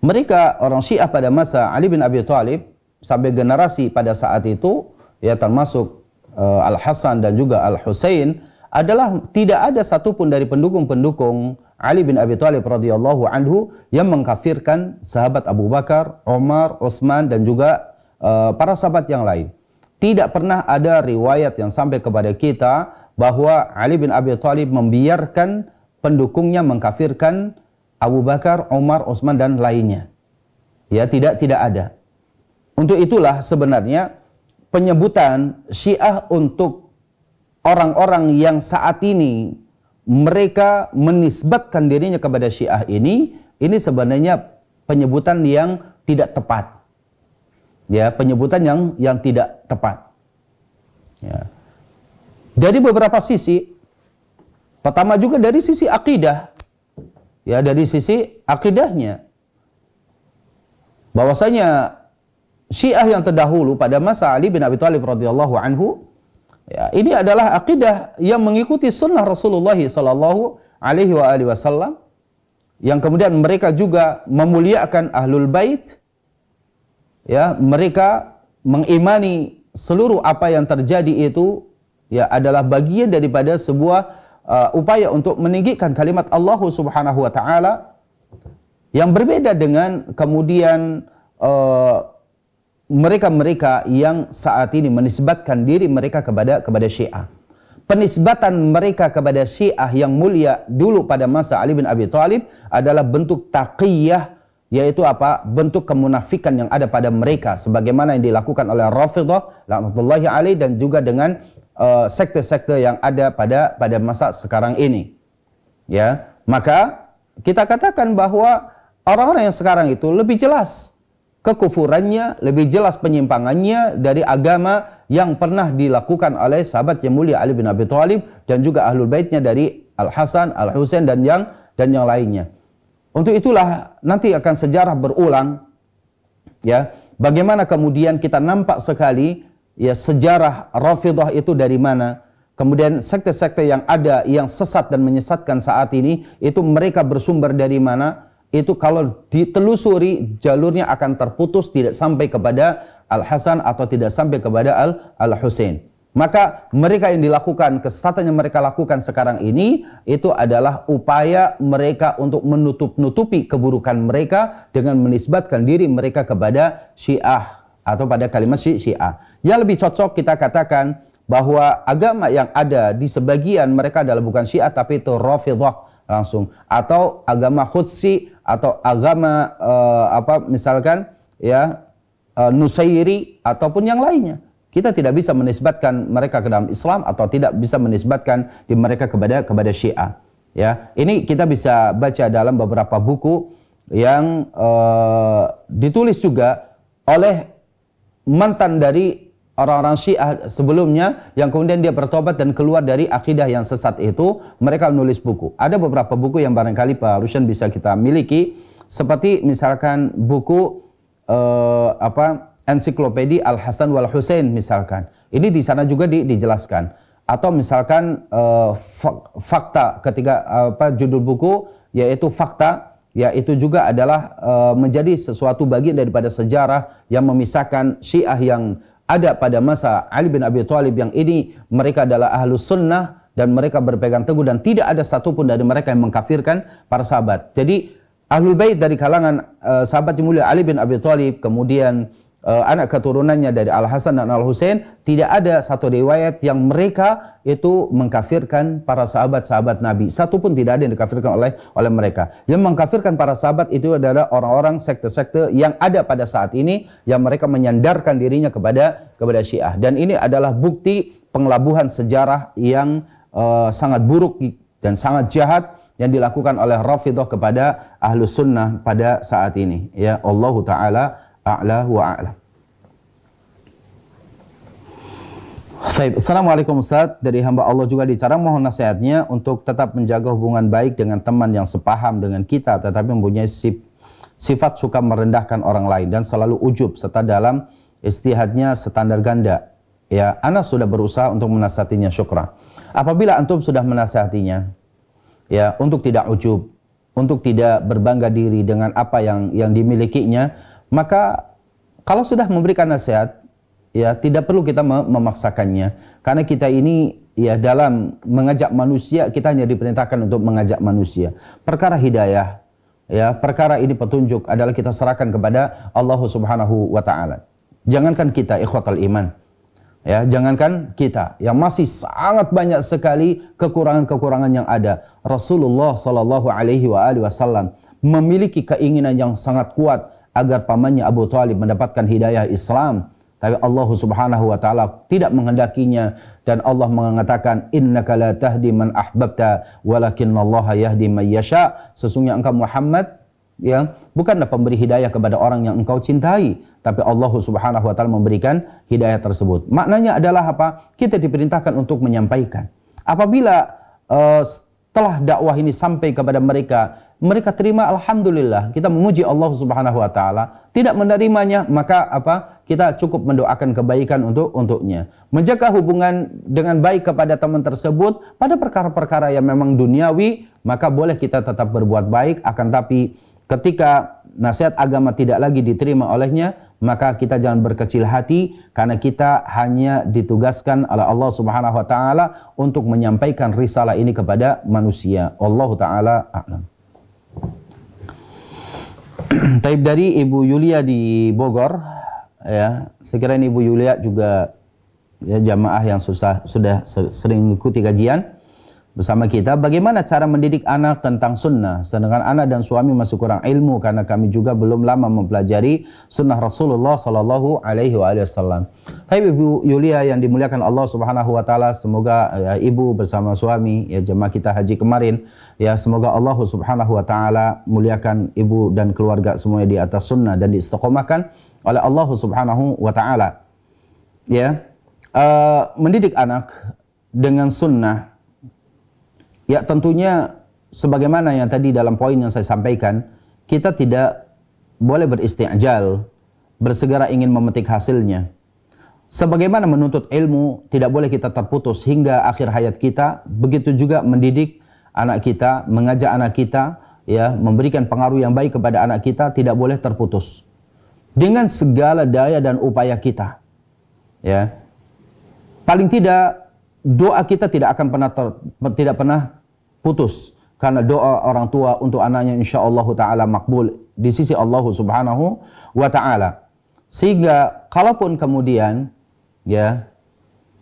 Mereka orang Syiah pada masa Ali bin Abi Thalib sampai generasi pada saat itu, ya, termasuk Al-Hasan dan juga Al-Husain, adalah tidak ada satupun dari pendukung-pendukung Ali bin Abi Thalib radhiyallahu anhu yang mengkafirkan sahabat Abu Bakar, Umar, Utsman dan juga para sahabat yang lain. Tidak pernah ada riwayat yang sampai kepada kita bahwa Ali bin Abi Thalib membiarkan pendukungnya mengkafirkan Abu Bakar, Umar, Utsman dan lainnya. Ya, tidak ada. Untuk itulah sebenarnya penyebutan Syiah untuk orang-orang yang saat ini mereka menisbatkan dirinya kepada Syiah ini sebenarnya penyebutan yang tidak tepat. Ya, penyebutan yang tidak tepat. Ya. Dari beberapa sisi, pertama juga dari sisi akidah. Ya, dari sisi akidahnya, bahwasanya Syiah yang terdahulu pada masa Ali bin Abi Thalib radhiyallahu anhu, ya, ini adalah akidah yang mengikuti sunnah Rasulullah sallallahu alaihi wasallam, yang kemudian mereka juga memuliakan ahlul bait. Ya, mereka mengimani seluruh apa yang terjadi itu ya adalah bagian daripada sebuah upaya untuk meninggikan kalimat Allah Subhanahu wa taala, yang berbeda dengan kemudian mereka-mereka yang saat ini menisbatkan diri mereka kepada Syiah. Penisbatan mereka kepada Syiah yang mulia dulu pada masa Ali bin Abi Thalib adalah bentuk taqiyah, yaitu apa? Bentuk kemunafikan yang ada pada mereka, sebagaimana yang dilakukan oleh Rafidhah laknatullahi alaih dan juga dengan sekte-sekte yang ada pada masa sekarang ini. Ya, maka kita katakan bahwa orang-orang yang sekarang itu lebih jelas kekufurannya, lebih jelas penyimpangannya dari agama yang pernah dilakukan oleh sahabat yang mulia Ali bin Abi Thalib dan juga ahlul baitnya dari Al-Hasan, Al-Husain dan yang lainnya. Untuk itulah nanti akan sejarah berulang, ya, bagaimana kemudian kita nampak sekali ya sejarah Rafidhah itu dari mana. Kemudian sekte-sekte yang ada yang sesat dan menyesatkan saat ini itu mereka bersumber dari mana. Itu kalau ditelusuri jalurnya akan terputus, tidak sampai kepada Al-Hasan atau tidak sampai kepada Al-Husain. Maka mereka yang dilakukan, kesesatan yang mereka lakukan sekarang ini itu adalah upaya mereka untuk menutup-nutupi keburukan mereka dengan menisbatkan diri mereka kepada Syiah atau pada kalimat Syiah. Yang lebih cocok kita katakan bahwa agama yang ada di sebagian mereka adalah bukan Syiah tapi itu Rafidhah langsung, atau agama Qudsi atau agama misalkan ya Nusairi ataupun yang lainnya. Kita tidak bisa menisbatkan mereka ke dalam Islam atau tidak bisa menisbatkan di mereka kepada Syiah. Ya, ini kita bisa baca dalam beberapa buku yang ditulis juga oleh mantan dari orang-orang Syiah sebelumnya yang kemudian dia bertobat dan keluar dari akidah yang sesat itu. Mereka menulis buku. Ada beberapa buku yang barangkali Pak Rusyan bisa kita miliki, seperti misalkan buku Ensiklopedia Al-Hasan wal Husain misalkan. Ini di sana juga dijelaskan. Atau misalkan fakta, ketika judul buku yaitu Fakta, ya itu juga adalah menjadi sesuatu bagian daripada sejarah yang memisahkan Syiah yang ada pada masa Ali bin Abi Thalib, yang ini mereka adalah ahlus sunnah dan mereka berpegang teguh dan tidak ada satupun dari mereka yang mengkafirkan para sahabat. Jadi ahlul bait dari kalangan sahabat yang mulia Ali bin Abi Thalib, kemudian anak keturunannya dari Al-Hasan dan Al-Husain, tidak ada satu riwayat yang mereka itu mengkafirkan para sahabat-sahabat Nabi. Satu pun tidak ada yang dikafirkan oleh mereka. Yang mengkafirkan para sahabat itu adalah orang-orang sekte-sekte yang ada pada saat ini, yang mereka menyandarkan dirinya kepada Syiah. Dan ini adalah bukti pengelabuhan sejarah yang sangat buruk dan sangat jahat yang dilakukan oleh Rafidhah kepada Ahlus Sunnah pada saat ini. Ya, Allahu Ta'ala a'la wa a'lam. Assalamualaikum Ustaz, dari hamba Allah juga dicara mohon nasihatnya untuk tetap menjaga hubungan baik dengan teman yang sepaham dengan kita tetapi mempunyai sifat suka merendahkan orang lain dan selalu ujub serta dalam istihadnya standar ganda. Ya, ana sudah berusaha untuk menasihatinya, syukran. Apabila antum sudah menasihatinya, ya, untuk tidak ujub, untuk tidak berbangga diri dengan apa yang dimilikinya, maka kalau sudah memberikan nasihat, ya tidak perlu kita memaksakannya. Karena kita ini ya dalam mengajak manusia, kita hanya diperintahkan untuk mengajak manusia. Perkara hidayah, ya perkara ini petunjuk adalah kita serahkan kepada Allah Subhanahu wa taala. Jangankan kita ikhwatal iman, ya jangankan kita yang masih sangat banyak sekali kekurangan-kekurangan yang ada. Rasulullah sallallahu alaihi wasallam memiliki keinginan yang sangat kuat agar pamannya Abu Thalib mendapatkan hidayah Islam, tapi Allah Subhanahu wa taala tidak menghendakinya dan Allah mengatakan innaka la tahdi man ahbabta walakinallaha yahdi man yasha. Sesungguhnya engkau Muhammad ya bukanlah pemberi hidayah kepada orang yang engkau cintai, tapi Allah Subhanahu wa taala memberikan hidayah tersebut. Maknanya adalah apa? Kita diperintahkan untuk menyampaikan. Apabila setelah dakwah ini sampai kepada mereka terima, alhamdulillah, kita memuji Allah Subhanahu wa taala. Tidak menerimanya, maka apa? Kita cukup mendoakan kebaikan untuknya. Menjaga hubungan dengan baik kepada teman tersebut pada perkara-perkara yang memang duniawi, maka boleh kita tetap berbuat baik, akan tapi ketika nasihat agama tidak lagi diterima olehnya, maka kita jangan berkecil hati karena kita hanya ditugaskan oleh Allah Subhanahu wa taala untuk menyampaikan risalah ini kepada manusia. Wallahu taala a'lam. Taib dari Ibu Yulia di Bogor, ya, saya kira ini Ibu Yulia juga ya jamaah yang sudah sering mengikuti kajian bersama kita. Bagaimana cara mendidik anak tentang sunnah, sedangkan anak dan suami masih kurang ilmu karena kami juga belum lama mempelajari sunnah Rasulullah Sallallahu Alaihi Wasallam. Tapi Ibu Yulia yang dimuliakan Allah Subhanahu Wa Taala, semoga ya, ibu bersama suami ya jemaah kita haji kemarin, ya semoga Allah Subhanahu Wa Taala muliakan ibu dan keluarga semuanya di atas sunnah dan diistiqomahkan oleh Allah Subhanahu Wa Taala. Ya, mendidik anak dengan sunnah. Ya tentunya sebagaimana yang tadi dalam poin yang saya sampaikan, kita tidak boleh beristi'jal, bersegera ingin memetik hasilnya. Sebagaimana menuntut ilmu, tidak boleh kita terputus hingga akhir hayat kita, begitu juga mendidik anak kita, mengajak anak kita, ya, memberikan pengaruh yang baik kepada anak kita, tidak boleh terputus. Dengan segala daya dan upaya kita. Ya. Paling tidak doa kita tidak akan pernah putus, karena doa orang tua untuk anaknya insyaallah taala makbul di sisi Allah Subhanahu wa taala. Sehingga kalaupun kemudian ya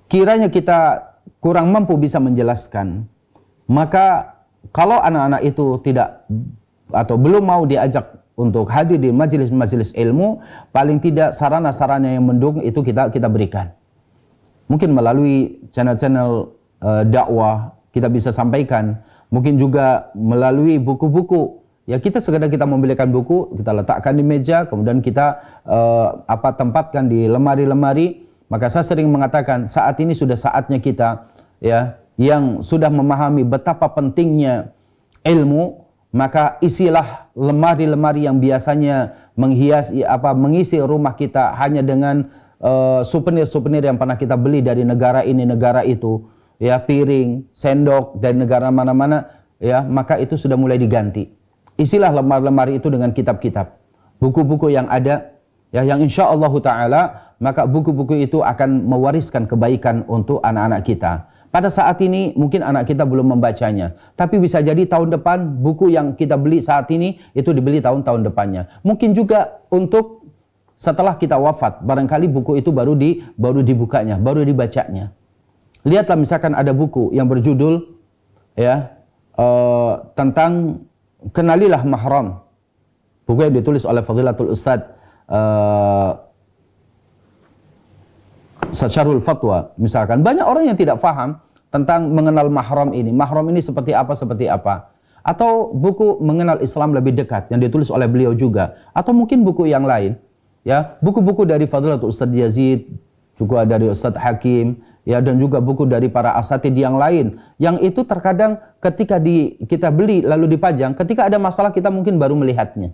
kiranya kita kurang mampu bisa menjelaskan, maka kalau anak-anak itu tidak atau belum mau diajak untuk hadir di majelis-majelis ilmu, paling tidak sarana-sarana yang mendukung itu kita berikan. Mungkin melalui channel-channel dakwah kita bisa sampaikan, mungkin juga melalui buku-buku. Ya kita sekedar kita membelikan buku, kita letakkan di meja, kemudian kita tempatkan di lemari-lemari. Maka saya sering mengatakan saat ini sudah saatnya kita ya yang sudah memahami betapa pentingnya ilmu, maka isilah lemari-lemari yang biasanya mengisi rumah kita hanya dengan souvenir-souvenir yang pernah kita beli dari negara ini, negara itu, ya piring, sendok dari negara mana-mana, ya maka itu sudah mulai diganti. Isilah lemari-lemari itu dengan kitab-kitab, buku-buku yang ada, ya yang insya Allah Taala maka buku-buku itu akan mewariskan kebaikan untuk anak-anak kita. Pada saat ini mungkin anak kita belum membacanya, tapi bisa jadi tahun depan buku yang kita beli saat ini itu dibeli tahun-tahun depannya. Mungkin juga untuk setelah kita wafat, barangkali buku itu baru dibukanya, baru dibacanya. Lihatlah misalkan ada buku yang berjudul ya tentang kenalilah mahram. Buku yang ditulis oleh Fadilatul Ustadz Syarhul Fatwa. Misalkan banyak orang yang tidak faham tentang mengenal mahram ini. Mahram ini seperti apa, seperti apa. Atau buku mengenal Islam lebih dekat yang ditulis oleh beliau juga. Atau mungkin buku yang lain. Ya, buku-buku dari Fadilatul Ustadz Yazid, juga dari Ustadz Hakim, ya dan juga buku dari para asatid yang lain. Yang itu terkadang ketika kita beli lalu dipajang, ketika ada masalah kita mungkin baru melihatnya.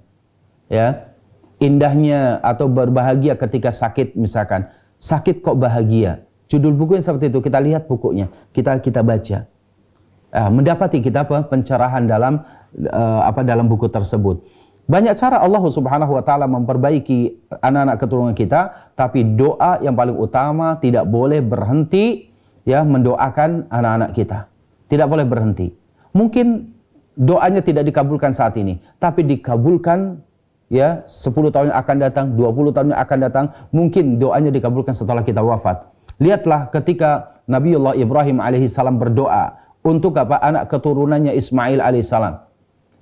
Ya. Indahnya atau berbahagia ketika sakit misalkan. Sakit kok bahagia. Judul buku yang seperti itu, kita lihat bukunya, kita baca. Mendapati kita pencerahan dalam dalam buku tersebut. Banyak cara Allah Subhanahu wa taala memperbaiki anak-anak keturunan kita, tapi doa yang paling utama tidak boleh berhenti ya mendoakan anak-anak kita. Tidak boleh berhenti. Mungkin doanya tidak dikabulkan saat ini, tapi dikabulkan ya 10 tahun yang akan datang, 20 tahun yang akan datang, mungkin doanya dikabulkan setelah kita wafat. Lihatlah ketika Nabiullah Ibrahim alaihissalam berdoa untuk anak keturunannya Ismail alaihissalam.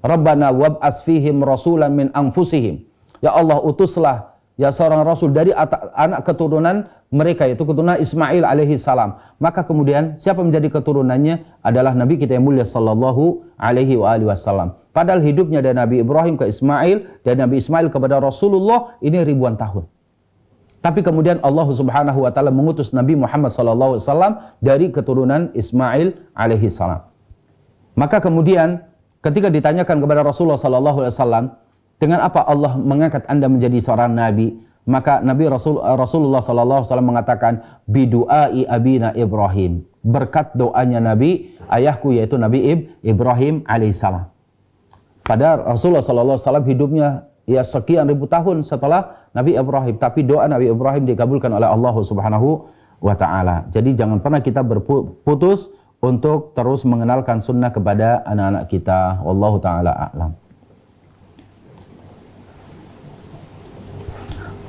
Rabbana wab'as fihim rasulan min anfusihim. Ya Allah, utuslah ya seorang rasul dari anak keturunan mereka, yaitu keturunan Ismail alaihi salam. Maka kemudian siapa menjadi keturunannya adalah Nabi kita yang mulia sallallahu alaihi wasallam. Padahal hidupnya dari Nabi Ibrahim ke Ismail dan Nabi Ismail kepada Rasulullah ini ribuan tahun. Tapi kemudian Allah Subhanahu wa taala mengutus Nabi Muhammad sallallahu alaihi wasallam dari keturunan Ismail alaihi salam. Maka kemudian ketika ditanyakan kepada Rasulullah sallallahu alaihi wasallam, dengan apa Allah mengangkat Anda menjadi seorang nabi? Maka Rasulullah sallallahu alaihi wasallam mengatakan biduai abina Ibrahim, berkat doanya Nabi ayahku yaitu Nabi Ibrahim alaihissalam. Padahal Rasulullah sallallahu alaihi wasallam hidupnya ya sekian ribu tahun setelah Nabi Ibrahim, tapi doa Nabi Ibrahim dikabulkan oleh Allah Subhanahu wa taala. Jadi jangan pernah kita berputus untuk terus mengenalkan sunnah kepada anak-anak kita. Wallahu taala a'lam.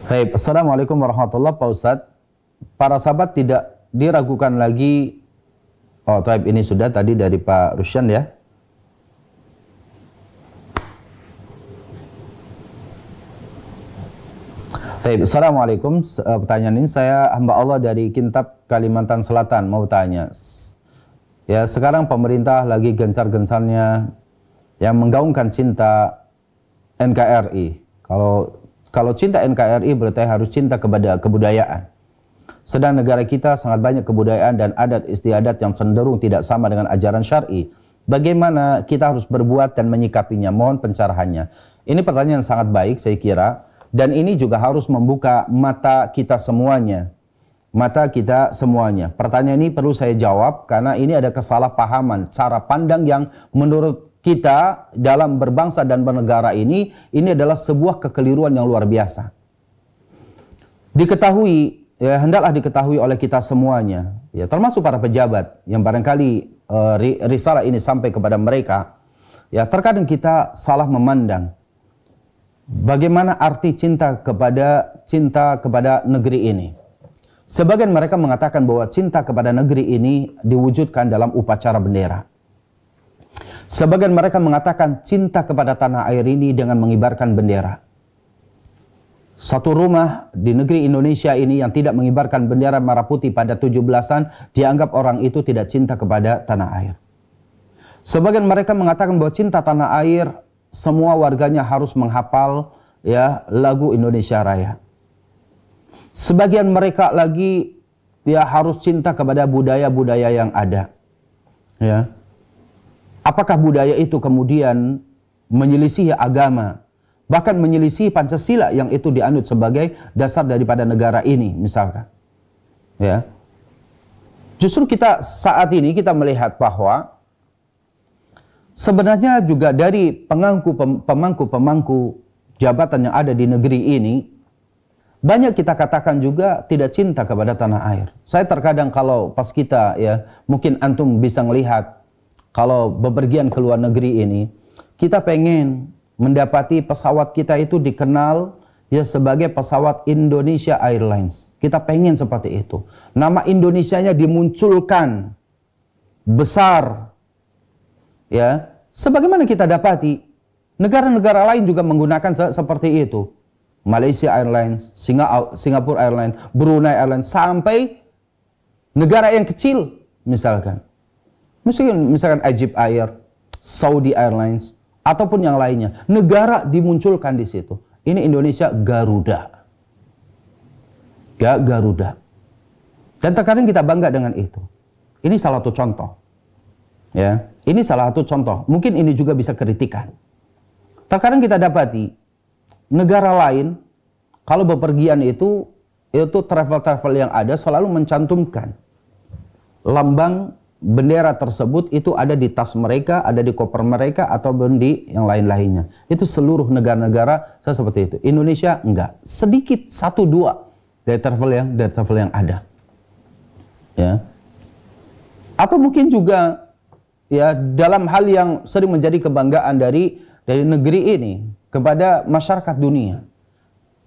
Baik, assalamualaikum warahmatullahi wabarakatuh. Pak Ustadz, para sahabat tidak diragukan lagi. Oh, taib, ini sudah tadi dari Pak Rusyan ya. Taib, assalamualaikum. Pertanyaan ini, saya hamba Allah dari Kintab, Kalimantan Selatan, mau tanya. Ya, sekarang pemerintah lagi gencar-gencarnya yang menggaungkan cinta NKRI. Kalau cinta NKRI berarti harus cinta kepada kebudayaan. Sedang negara kita sangat banyak kebudayaan dan adat istiadat yang cenderung tidak sama dengan ajaran syar'i. Bagaimana kita harus berbuat dan menyikapinya? Mohon pencerahannya. Ini pertanyaan sangat baik saya kira, dan ini juga harus membuka mata kita semuanya. Mata kita semuanya. Pertanyaan ini perlu saya jawab karena ini ada kesalahpahaman cara pandang yang menurut kita dalam berbangsa dan bernegara ini adalah sebuah kekeliruan yang luar biasa. Diketahui, ya, hendaklah diketahui oleh kita semuanya, ya, termasuk para pejabat yang barangkali risalah ini sampai kepada mereka. Ya, terkadang kita salah memandang bagaimana arti cinta kepada negeri ini. Sebagian mereka mengatakan bahwa cinta kepada negeri ini diwujudkan dalam upacara bendera. Sebagian mereka mengatakan cinta kepada tanah air ini dengan mengibarkan bendera. Satu rumah di negeri Indonesia ini yang tidak mengibarkan bendera merah putih pada 17-an dianggap orang itu tidak cinta kepada tanah air. Sebagian mereka mengatakan bahwa cinta tanah air semua warganya harus menghafal ya lagu Indonesia Raya. Sebagian mereka lagi ya harus cinta kepada budaya-budaya yang ada. Ya. Apakah budaya itu kemudian menyelisihi agama, bahkan menyelisihi Pancasila yang itu dianut sebagai dasar daripada negara ini misalkan. Ya. Justru kita saat ini kita melihat bahwa sebenarnya juga dari pemangku jabatan yang ada di negeri ini, banyak kita katakan juga tidak cinta kepada tanah air. Saya terkadang kalau pas kita ya, mungkin antum bisa melihat kalau bepergian ke luar negeri ini, kita pengen mendapati pesawat kita itu dikenal ya sebagai pesawat Indonesia Airlines. Kita pengen seperti itu. Nama Indonesianya dimunculkan besar. Ya, sebagaimana kita dapati negara-negara lain juga menggunakan seperti itu. Malaysia Airlines, Singapore Airlines, Brunei Airlines, sampai negara yang kecil misalkan. Misalkan Egypt Air, Saudi Airlines, ataupun yang lainnya. Negara dimunculkan di situ. Ini Indonesia Garuda. Garuda. Dan terkadang kita bangga dengan itu. Ini salah satu contoh. Ya, ini salah satu contoh. Mungkin ini juga bisa kritikan. Terkadang kita dapati negara lain kalau bepergian itu travel-travel yang ada selalu mencantumkan lambang bendera tersebut itu ada di tas mereka, ada di koper mereka, ataupun di yang lain-lainnya. Itu seluruh negara-negara seperti itu. Indonesia enggak. Sedikit satu dua dari travel yang ada. Ya. Atau mungkin juga ya dalam hal yang sering menjadi kebanggaan dari negeri ini kepada masyarakat dunia.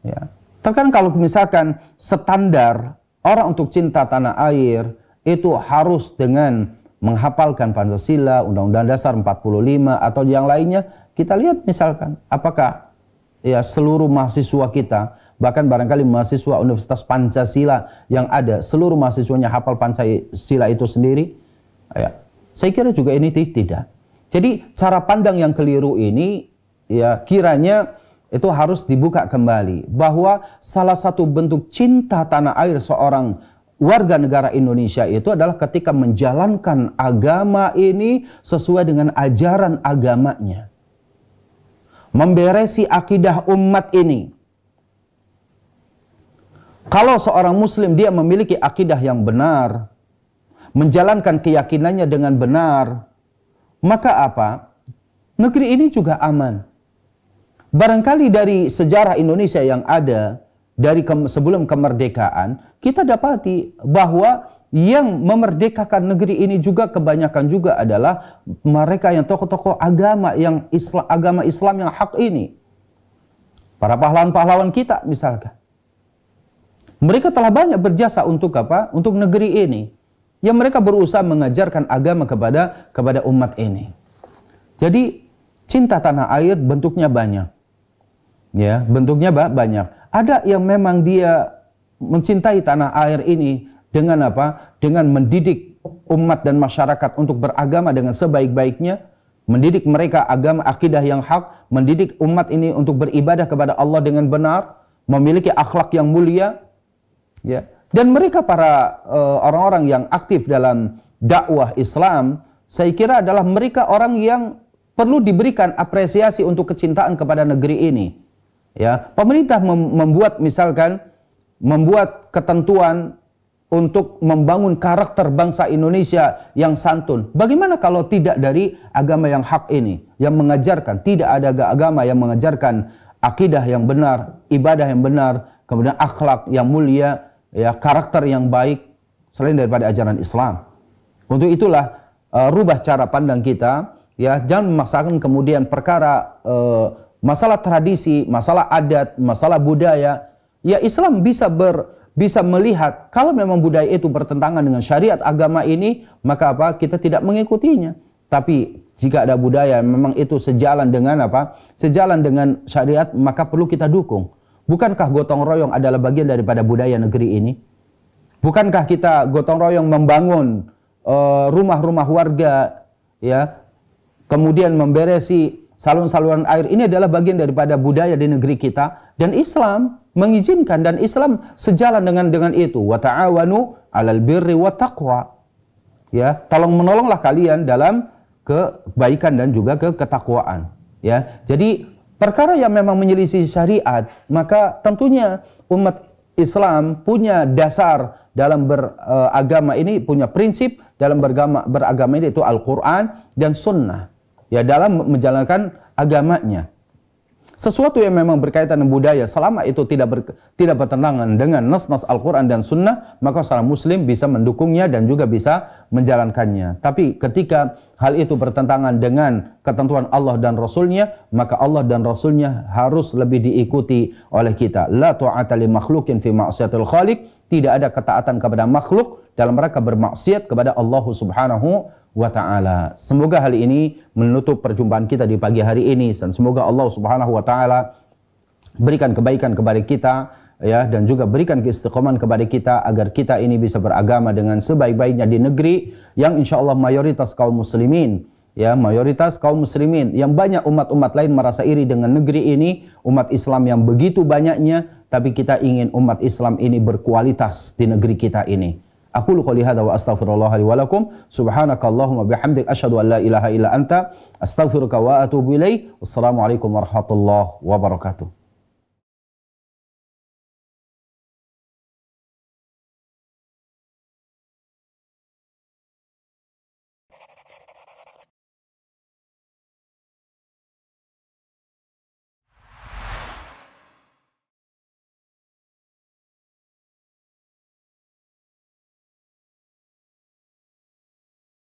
Ya. Terkadang kalau misalkan standar orang untuk cinta tanah air itu harus dengan menghafalkan Pancasila, Undang-Undang Dasar 45 atau yang lainnya, kita lihat misalkan apakah ya seluruh mahasiswa kita, bahkan barangkali mahasiswa Universitas Pancasila yang ada, seluruh mahasiswanya hafal Pancasila itu sendiri? Ya, saya kira juga ini tidak. Jadi cara pandang yang keliru ini ya kiranya itu harus dibuka kembali, bahwa salah satu bentuk cinta tanah air seorang warga negara Indonesia itu adalah ketika menjalankan agama ini sesuai dengan ajaran agamanya. Memberesi akidah umat ini. Kalau seorang muslim dia memiliki akidah yang benar, menjalankan keyakinannya dengan benar, maka apa? Negeri ini juga aman. Barangkali dari sejarah Indonesia yang ada dari sebelum kemerdekaan, kita dapati bahwa yang memerdekakan negeri ini juga kebanyakan juga adalah mereka yang tokoh-tokoh agama yang agama Islam yang hak ini. Para pahlawan-pahlawan kita misalkan. Mereka telah banyak berjasa untuk apa? Untuk negeri ini. Yang mereka berusaha mengajarkan agama kepada umat ini. Jadi cinta tanah air bentuknya banyak. Ya, bentuknya banyak. Ada yang memang dia mencintai tanah air ini dengan apa? Dengan mendidik umat dan masyarakat untuk beragama dengan sebaik-baiknya, mendidik mereka agama akidah yang hak, mendidik umat ini untuk beribadah kepada Allah dengan benar, memiliki akhlak yang mulia, ya. Dan mereka para orang-orang yang aktif dalam dakwah Islam, saya kira adalah mereka orang yang perlu diberikan apresiasi untuk kecintaan kepada negeri ini. Ya, pemerintah membuat misalkan membuat ketentuan untuk membangun karakter bangsa Indonesia yang santun. Bagaimana kalau tidak dari agama yang hak ini, yang mengajarkan, tidak ada agama yang mengajarkan akidah yang benar, ibadah yang benar, kemudian akhlak yang mulia, ya, karakter yang baik selain daripada ajaran Islam. Untuk itulah rubah cara pandang kita, ya, jangan memaksakan kemudian perkara masalah tradisi, masalah adat, masalah budaya. Ya, Islam bisa melihat kalau memang budaya itu bertentangan dengan syariat agama ini, maka apa? Kita tidak mengikutinya. Tapi jika ada budaya memang itu sejalan dengan apa? Sejalan dengan syariat, maka perlu kita dukung. Bukankah gotong royong adalah bagian daripada budaya negeri ini? Bukankah kita gotong royong membangun rumah-rumah warga, ya, kemudian memberesi saluran-saluran air, ini adalah bagian daripada budaya di negeri kita, dan Islam mengizinkan, dan Islam sejalan dengan itu. Wa ta'awanu 'alal birri wat taqwa. Ya, tolong menolonglah kalian dalam kebaikan dan juga ketakwaan. Ya. Jadi perkara yang memang menyelisih syariat, maka tentunya umat Islam punya dasar dalam beragama ini, punya prinsip dalam beragama ini, itu Al-Qur'an dan Sunnah. Ya, dalam menjalankan agamanya. Sesuatu yang memang berkaitan dengan budaya, selama itu tidak bertentangan dengan nas-nas Al-Quran dan Sunnah, maka seorang Muslim bisa mendukungnya dan juga bisa menjalankannya. Tapi ketika hal itu bertentangan dengan ketentuan Allah dan Rasulnya, maka Allah dan Rasulnya harus lebih diikuti oleh kita. La ta'ata li makhlukin fi ma'siyatil khaliq. Tidak ada ketaatan kepada makhluk dalam rangka bermaksiat kepada Allah Subhanahu wa ta'ala. Semoga hal ini menutup perjumpaan kita di pagi hari ini, dan semoga Allah Subhanahu wa ta'ala berikan kebaikan kepada kita, ya, dan juga berikan keistiqomahan kepada kita agar kita ini bisa beragama dengan sebaik-baiknya di negeri yang insya Allah mayoritas kaum muslimin, ya, mayoritas kaum muslimin, yang banyak umat-umat lain merasa iri dengan negeri ini, umat Islam yang begitu banyaknya, tapi kita ingin umat Islam ini berkualitas di negeri kita ini. Aqulu qouli hadza wa astaghfirullah li wa lakum. Subhanakallahumma bihamdik asyhadu an la ilaha illa anta astaghfiruka wa atubu ilaik. Wassalamualaikum warahmatullahi wabarakatuh.